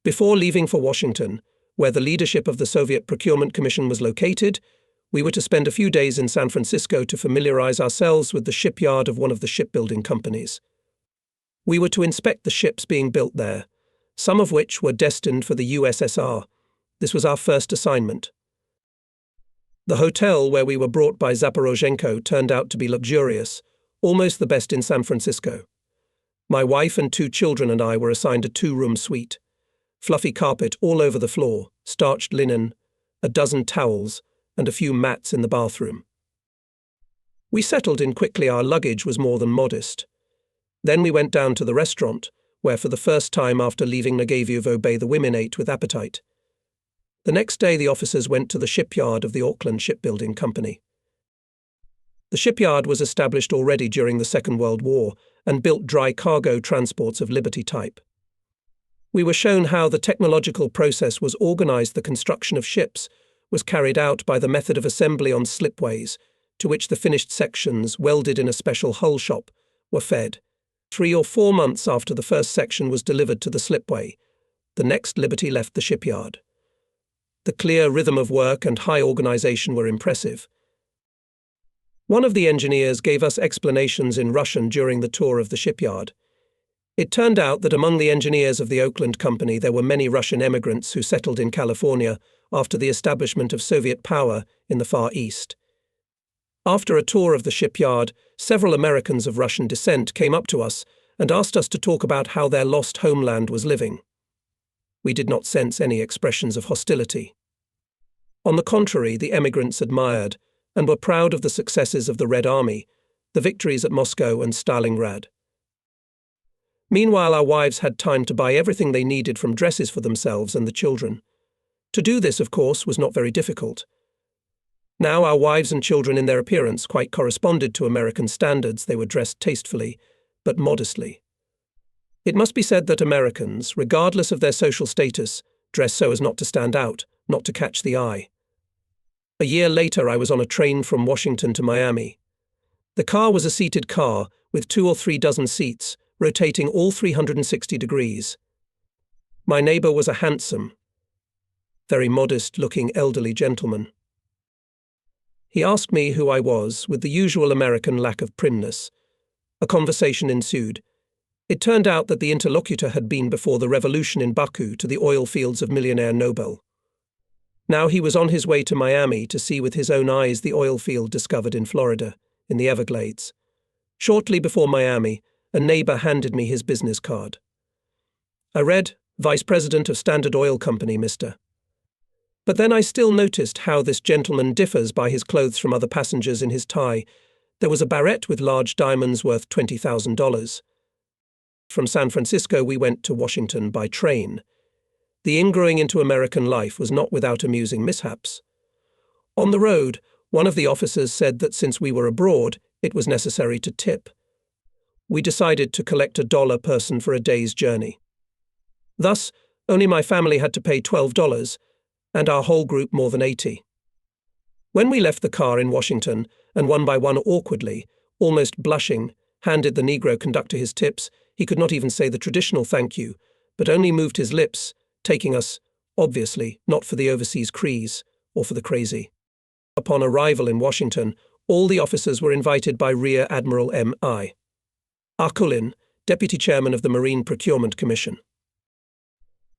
Before leaving for Washington, where the leadership of the Soviet Procurement Commission was located, we were to spend a few days in San Francisco to familiarize ourselves with the shipyard of one of the shipbuilding companies. We were to inspect the ships being built there, some of which were destined for the USSR. This was our first assignment. The hotel where we were brought by Zaporozhenko turned out to be luxurious, almost the best in San Francisco. My wife and 2 children and I were assigned a 2-room suite. Fluffy carpet all over the floor, starched linen, a dozen towels, and a few mats in the bathroom. We settled in quickly. Our luggage was more than modest. Then we went down to the restaurant, where for the first time after leaving Nagavievo Bay the women ate with appetite. The next day the officers went to the shipyard of the Auckland Shipbuilding Company. The shipyard was established already during the Second World War and built dry cargo transports of Liberty type. We were shown how the technological process was organized. The construction of ships was carried out by the method of assembly on slipways, to which the finished sections, welded in a special hull shop, were fed. 3 or 4 months after the first section was delivered to the slipway, the next Liberty left the shipyard. The clear rhythm of work and high organization were impressive. One of the engineers gave us explanations in Russian during the tour of the shipyard. It turned out that among the engineers of the Oakland Company there were many Russian emigrants who settled in California after the establishment of Soviet power in the Far East. After a tour of the shipyard, several Americans of Russian descent came up to us and asked us to talk about how their lost homeland was living. We did not sense any expressions of hostility. On the contrary, the emigrants admired and were proud of the successes of the Red Army, the victories at Moscow and Stalingrad. Meanwhile, our wives had time to buy everything they needed, from dresses for themselves and the children. To do this, of course, was not very difficult. Now our wives and children in their appearance quite corresponded to American standards. They were dressed tastefully, but modestly. It must be said that Americans, regardless of their social status, dress so as not to stand out, not to catch the eye. A year later, I was on a train from Washington to Miami. The car was a seated car with 2 or 3 dozen seats, rotating all 360 degrees. My neighbor was a handsome, very modest-looking elderly gentleman. He asked me who I was, with the usual American lack of primness. A conversation ensued. It turned out that the interlocutor had been before the revolution in Baku to the oil fields of millionaire Naval. Now he was on his way to Miami to see with his own eyes the oil field discovered in Florida, in the Everglades. Shortly before Miami, a neighbor handed me his business card. I read, Vice President of Standard Oil Company, Mr. But then I still noticed how this gentleman differs by his clothes from other passengers in his tie. There was a barrette with large diamonds worth $20,000. From San Francisco we went to Washington by train. The ingrowing into American life was not without amusing mishaps. On the road, one of the officers said that since we were abroad, it was necessary to tip. We decided to collect $1 per person for a day's journey. Thus, only my family had to pay $12, and our whole group more than $80. When we left the car in Washington, and one by one awkwardly, almost blushing, handed the Negro conductor his tips, he could not even say the traditional thank you, but only moved his lips, taking us, obviously, not for the overseas crees or for the crazy. Upon arrival in Washington, all the officers were invited by Rear Admiral M.I. Akulin, Deputy Chairman of the Marine Procurement Commission.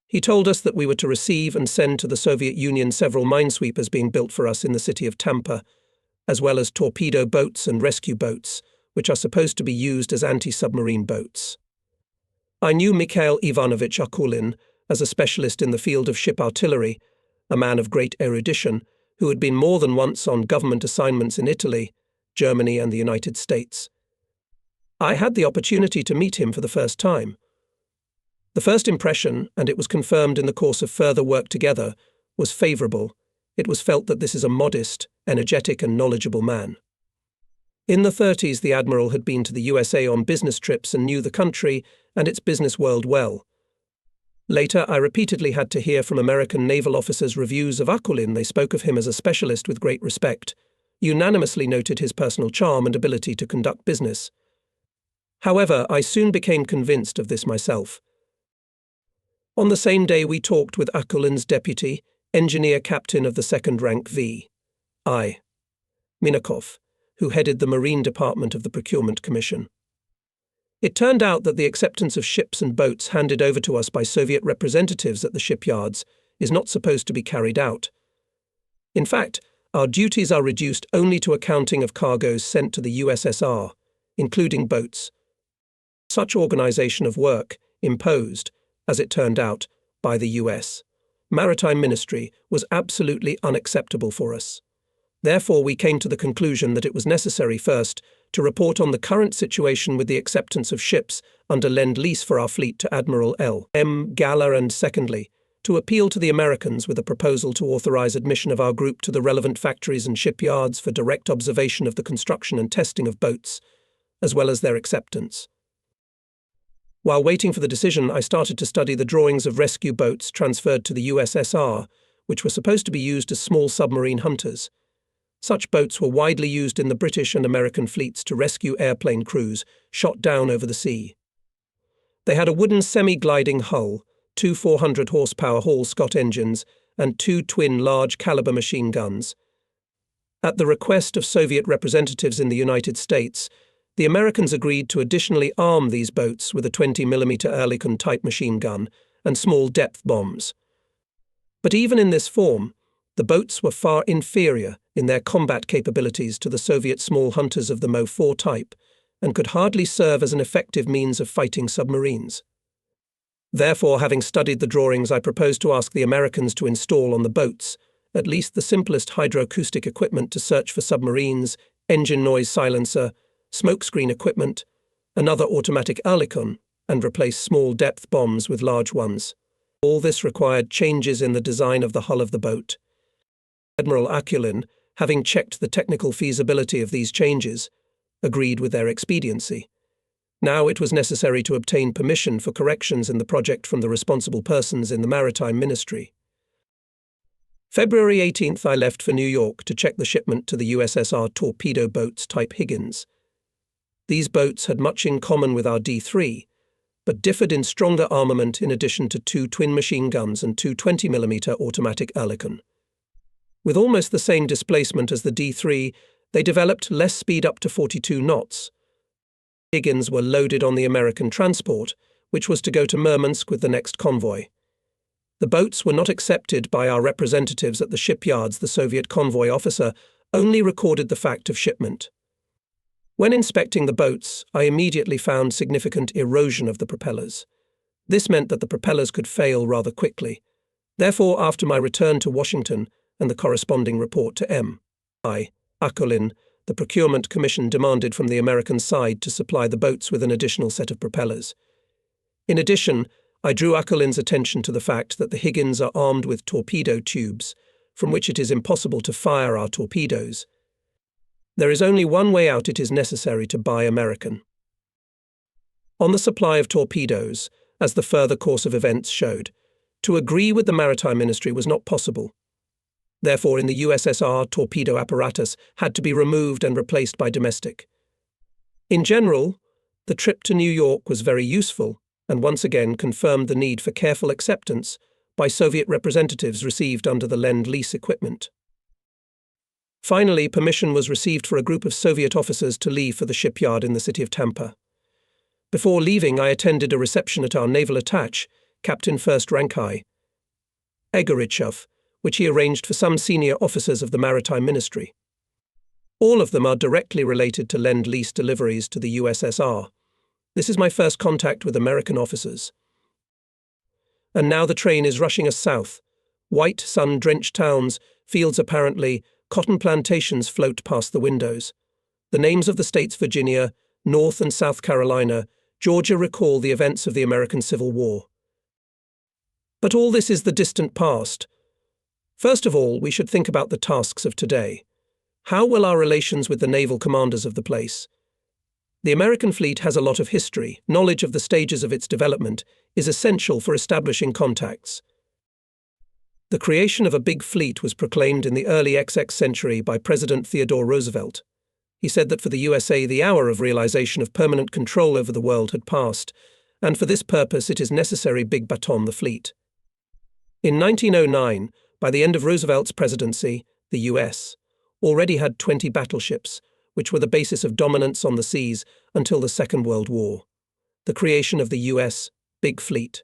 He told us that we were to receive and send to the Soviet Union several minesweepers being built for us in the city of Tampa, as well as torpedo boats and rescue boats, which are supposed to be used as anti-submarine boats. I knew Mikhail Ivanovich Akulin as a specialist in the field of ship artillery, a man of great erudition, who had been more than once on government assignments in Italy, Germany, and the United States. I had the opportunity to meet him for the first time. The first impression, and it was confirmed in the course of further work together, was favourable. It was felt that this is a modest, energetic, and knowledgeable man. In the 30s, the Admiral had been to the USA on business trips and knew the country and its business world well. Later, I repeatedly had to hear from American naval officers reviews of Akulin. They spoke of him as a specialist with great respect, unanimously noted his personal charm and ability to conduct business. However, I soon became convinced of this myself. On the same day we talked with Akulin's deputy, engineer captain of the second rank V.I. Minakov, who headed the Marine Department of the Procurement Commission. It turned out that the acceptance of ships and boats handed over to us by Soviet representatives at the shipyards is not supposed to be carried out. In fact, our duties are reduced only to accounting of cargoes sent to the USSR, including boats. Such organization of work, imposed, as it turned out, by the U.S. Maritime Ministry, was absolutely unacceptable for us. Therefore, we came to the conclusion that it was necessary first to report on the current situation with the acceptance of ships under Lend-Lease for our fleet to Admiral L.M. Galler, and secondly, to appeal to the Americans with a proposal to authorize admission of our group to the relevant factories and shipyards for direct observation of the construction and testing of boats, as well as their acceptance. While waiting for the decision, I started to study the drawings of rescue boats transferred to the USSR, which were supposed to be used as small submarine hunters. Such boats were widely used in the British and American fleets to rescue airplane crews shot down over the sea. They had a wooden semi-gliding hull, 2 400-horsepower Hall-Scott engines, and 2 twin large-caliber machine guns. At the request of Soviet representatives in the United States, the Americans agreed to additionally arm these boats with a 20mm Ehrlichon-type machine gun and small depth bombs. But even in this form, the boats were far inferior in their combat capabilities to the Soviet small hunters of the Mo-4 type, and could hardly serve as an effective means of fighting submarines. Therefore, having studied the drawings, I proposed to ask the Americans to install on the boats at least the simplest hydroacoustic equipment to search for submarines, engine noise silencer, smokescreen equipment, another automatic Ehrlichon, and replace small depth bombs with large ones. All this required changes in the design of the hull of the boat. Admiral Akulin, having checked the technical feasibility of these changes, agreed with their expediency. Now it was necessary to obtain permission for corrections in the project from the responsible persons in the Maritime Ministry. February 18th, I left for New York to check the shipment to the USSR torpedo boats type Higgins. These boats had much in common with our D3, but differed in stronger armament in addition to 2 twin machine guns and 2 20mm automatic Oerlikon. With almost the same displacement as the D3, they developed less speed up to 42 knots. Higgins were loaded on the American transport, which was to go to Murmansk with the next convoy. The boats were not accepted by our representatives at the shipyards. The Soviet convoy officer only recorded the fact of shipment. When inspecting the boats, I immediately found significant erosion of the propellers. This meant that the propellers could fail rather quickly. Therefore, after my return to Washington and the corresponding report to M.I. Akolin, the Procurement Commission demanded from the American side to supply the boats with an additional set of propellers. In addition, I drew Akolin's attention to the fact that the Higgins are armed with torpedo tubes, from which it is impossible to fire our torpedoes. There is only one way out. It is necessary to buy American. On the supply of torpedoes, as the further course of events showed, to agree with the Maritime Ministry was not possible. Therefore, in the USSR, torpedo apparatus had to be removed and replaced by domestic. In general, the trip to New York was very useful and once again confirmed the need for careful acceptance by Soviet representatives received under the Lend-Lease equipment. Finally, permission was received for a group of Soviet officers to leave for the shipyard in the city of Tampa. Before leaving, I attended a reception at our naval attaché, Captain First Rank I. Egorichov, which he arranged for some senior officers of the Maritime Ministry. All of them are directly related to Lend-Lease deliveries to the USSR. This is my first contact with American officers. And now the train is rushing us south. White, sun-drenched towns, fields apparently, cotton plantations float past the windows. The names of the states Virginia, North and South Carolina, Georgia recall the events of the American Civil War. But all this is the distant past. First of all, we should think about the tasks of today. How will our relations with the naval commanders of the place? The American fleet has a lot of history. Knowledge of the stages of its development is essential for establishing contacts. The creation of a big fleet was proclaimed in the early XX century by President Theodore Roosevelt. He said that for the USA, the hour of realization of permanent control over the world had passed, and for this purpose it is necessary big baton the fleet. In 1909, by the end of Roosevelt's presidency, the US already had 20 battleships, which were the basis of dominance on the seas until the Second World War. The creation of the US Big Fleet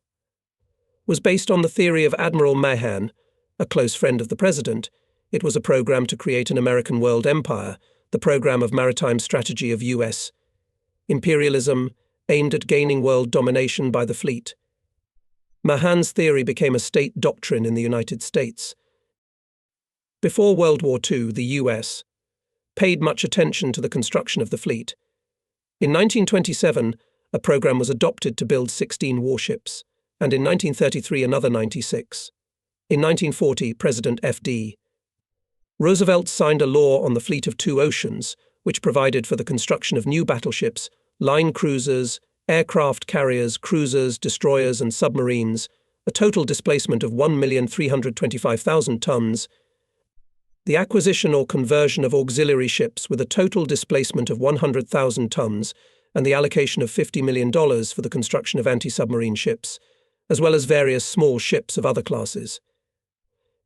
was based on the theory of Admiral Mahan, a close friend of the president. It was a program to create an American world empire, the program of maritime strategy of US imperialism aimed at gaining world domination by the fleet. Mahan's theory became a state doctrine in the United States. Before World War II, the US paid much attention to the construction of the fleet. In 1927, a program was adopted to build 16 warships, and in 1933 another 96. In 1940, President F.D. Roosevelt signed a law on the fleet of 2 oceans, which provided for the construction of new battleships, line cruisers, aircraft carriers, cruisers, destroyers, and submarines, a total displacement of 1,325,000 tons, the acquisition or conversion of auxiliary ships with a total displacement of 100,000 tons, and the allocation of $50 million for the construction of anti-submarine ships, as well as various small ships of other classes.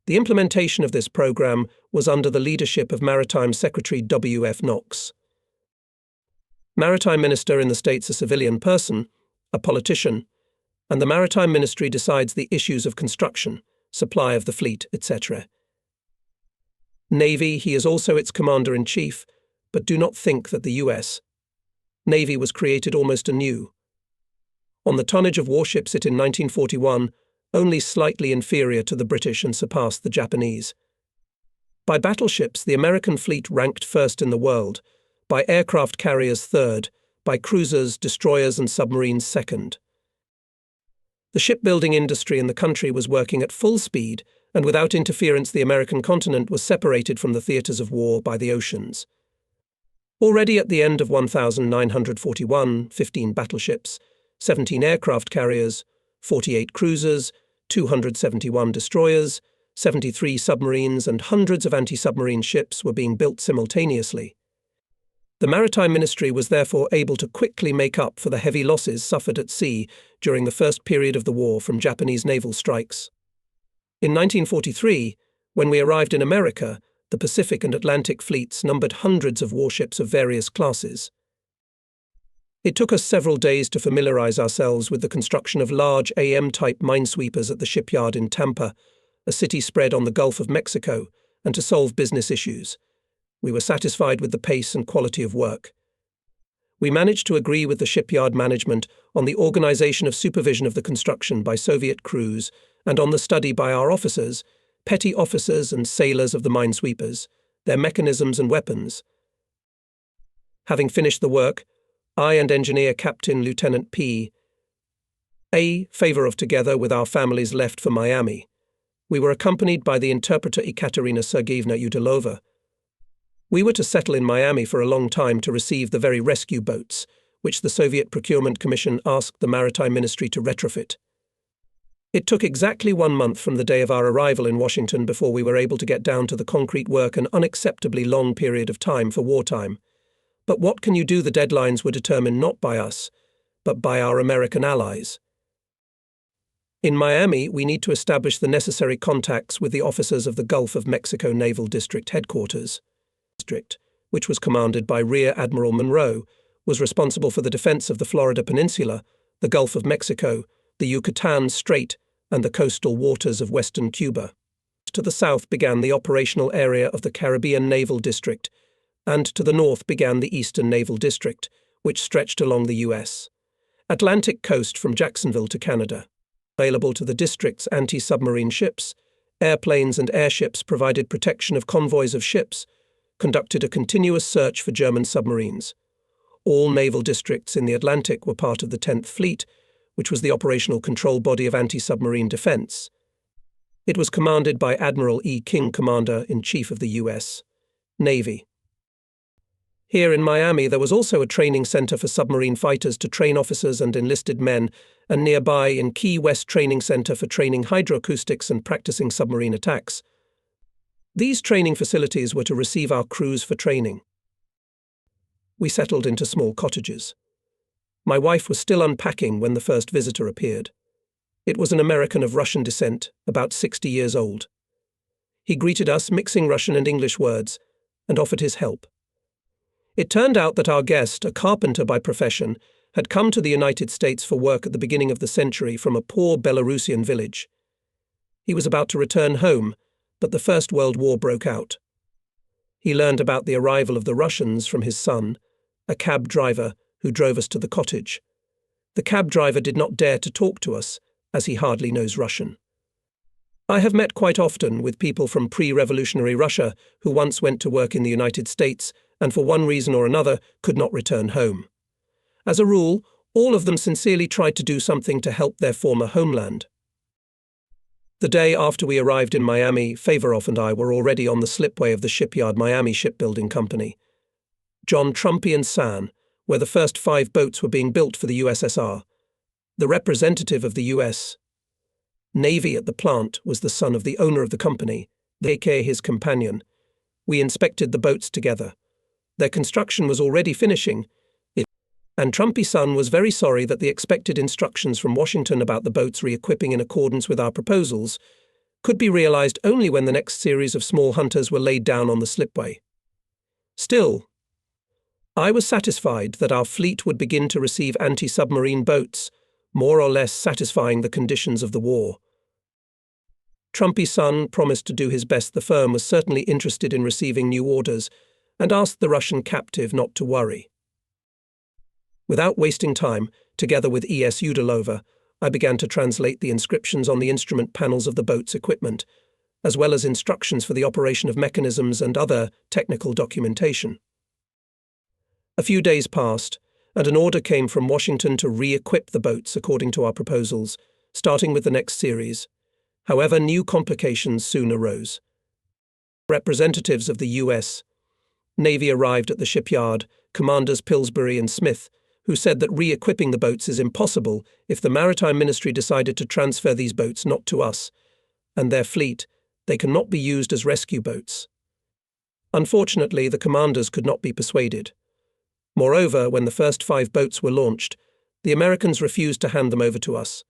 The implementation of this program was under the leadership of Maritime Secretary W.F. Knox. Maritime Minister in the States a civilian person, a politician, and the Maritime Ministry decides the issues of construction, supply of the fleet, etc. Navy, he is also its commander-in-chief, but do not think that the US Navy was created almost anew. On the tonnage of warships it in 1941, only slightly inferior to the British and surpassed the Japanese. By battleships, the American fleet ranked first in the world, by aircraft carriers third, by cruisers, destroyers and submarines second. The shipbuilding industry in the country was working at full speed, and without interference the American continent was separated from the theatres of war by the oceans. Already at the end of 1941, 15 battleships, 17 aircraft carriers, 48 cruisers, 271 destroyers, 73 submarines and hundreds of anti-submarine ships were being built simultaneously. The Maritime Ministry was therefore able to quickly make up for the heavy losses suffered at sea during the first period of the war from Japanese naval strikes. In 1943, when we arrived in America, the Pacific and Atlantic fleets numbered hundreds of warships of various classes. It took us several days to familiarize ourselves with the construction of large AM-type minesweepers at the Shipyard in Tampa, a city spread on the Gulf of Mexico, and to solve business issues. We were satisfied with the pace and quality of work. We managed to agree with the shipyard management on the organization of supervision of the construction by Soviet crews and on the study by our officers, petty officers and sailors of the minesweepers, their mechanisms and weapons. Having finished the work, I and Engineer Captain Lieutenant P. A. favor of together with our families left for Miami. We were accompanied by the interpreter Ekaterina Sergeyevna Udalova. We were to settle in Miami for a long time to receive the very rescue boats, which the Soviet Procurement Commission asked the Maritime Ministry to retrofit. It took exactly 1 month from the day of our arrival in Washington before we were able to get down to the concrete work, an unacceptably long period of time for wartime. But what can you do? The deadlines were determined not by us, but by our American allies. In Miami, we need to establish the necessary contacts with the officers of the Gulf of Mexico Naval District Headquarters. District, which was commanded by Rear Admiral Monroe, was responsible for the defense of the Florida Peninsula, the Gulf of Mexico, the Yucatan Strait, and the coastal waters of western Cuba. To the south began the operational area of the Caribbean Naval District, and to the north began the Eastern Naval District, which stretched along the U.S. Atlantic coast from Jacksonville to Canada. Available to the district's anti-submarine ships, airplanes and airships provided protection of convoys of ships, conducted a continuous search for German submarines. All naval districts in the Atlantic were part of the 10th Fleet, which was the operational control body of anti-submarine defense. It was commanded by Admiral E. King, Commander-in-Chief of the U.S. Navy. Here in Miami, there was also a training center for submarine fighters to train officers and enlisted men, and nearby in Key West Training Center for training hydroacoustics and practicing submarine attacks. These training facilities were to receive our crews for training. We settled into small cottages. My wife was still unpacking when the first visitor appeared. It was an American of Russian descent, about 60 years old. He greeted us, mixing Russian and English words, and offered his help. It turned out that our guest, a carpenter by profession, had come to the United States for work at the beginning of the century from a poor Belarusian village. He was about to return home, but the First World War broke out. He learned about the arrival of the Russians from his son, a cab driver who drove us to the cottage. The cab driver did not dare to talk to us, as he hardly knows Russian. I have met quite often with people from pre-revolutionary Russia who once went to work in the United States and for one reason or another could not return home. As a rule, all of them sincerely tried to do something to help their former homeland. The day after we arrived in Miami, Favorov and I were already on the slipway of the Shipyard Miami Shipbuilding Company. John Trumpy and San, where the first 5 boats were being built for the USSR. The representative of the U.S. Navy at the plant was the son of the owner of the company, aka his companion. We inspected the boats together. Their construction was already finishing, and Trumpy's son was very sorry that the expected instructions from Washington about the boats re-equipping in accordance with our proposals could be realized only when the next series of small hunters were laid down on the slipway. Still, I was satisfied that our fleet would begin to receive anti-submarine boats, more or less satisfying the conditions of the war. Trumpy's son promised to do his best. The firm was certainly interested in receiving new orders and asked the Russian captive not to worry. Without wasting time, together with E.S. Udalova, I began to translate the inscriptions on the instrument panels of the boat's equipment, as well as instructions for the operation of mechanisms and other technical documentation. A few days passed, and an order came from Washington to re-equip the boats according to our proposals, starting with the next series. However, new complications soon arose. Representatives of the U.S. Navy arrived at the shipyard, Commanders Pillsbury and Smith, who said that re-equipping the boats is impossible if the Maritime Ministry decided to transfer these boats not to us and their fleet, They cannot be used as rescue boats. Unfortunately, the commanders could not be persuaded. Moreover, when the first 5 boats were launched, the Americans refused to hand them over to us.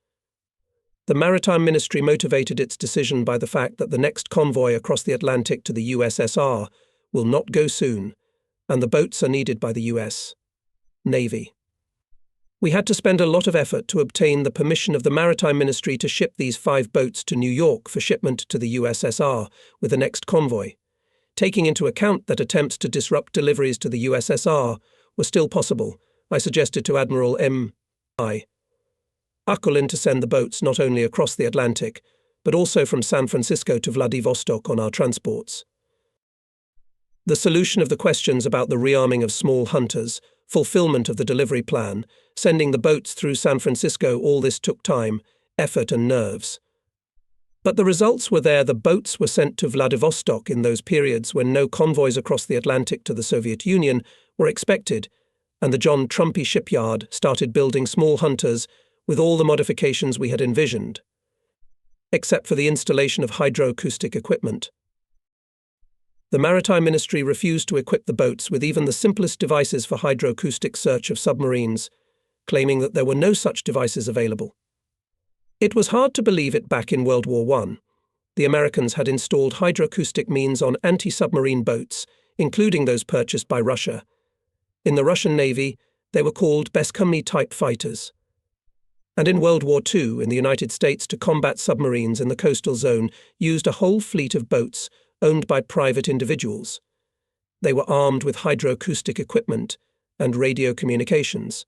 The Maritime Ministry motivated its decision by the fact that the next convoy across the Atlantic to the USSR will not go soon, and the boats are needed by the US Navy. We had to spend a lot of effort to obtain the permission of the Maritime Ministry to ship these 5 boats to New York for shipment to the USSR with the next convoy. Taking into account that attempts to disrupt deliveries to the USSR were still possible, I suggested to Admiral M.I. Akulin to send the boats not only across the Atlantic, but also from San Francisco to Vladivostok on our transports. The solution of the questions about the rearming of small hunters, fulfillment of the delivery plan, sending the boats through San Francisco, all this took time, effort and nerves. But the results were there. The boats were sent to Vladivostok in those periods when no convoys across the Atlantic to the Soviet Union were expected, and the John Trumpy Shipyard started building small hunters with all the modifications we had envisioned, except for the installation of hydroacoustic equipment. The Maritime Ministry refused to equip the boats with even the simplest devices for hydroacoustic search of submarines, claiming that there were no such devices available. It was hard to believe it back in World War I. The Americans had installed hydroacoustic means on anti-submarine boats, including those purchased by Russia. In the Russian Navy, they were called Beskumny-type fighters. And in World War II, in the United States, to combat submarines in the coastal zone, used a whole fleet of boats owned by private individuals. They were armed with hydroacoustic equipment and radio communications.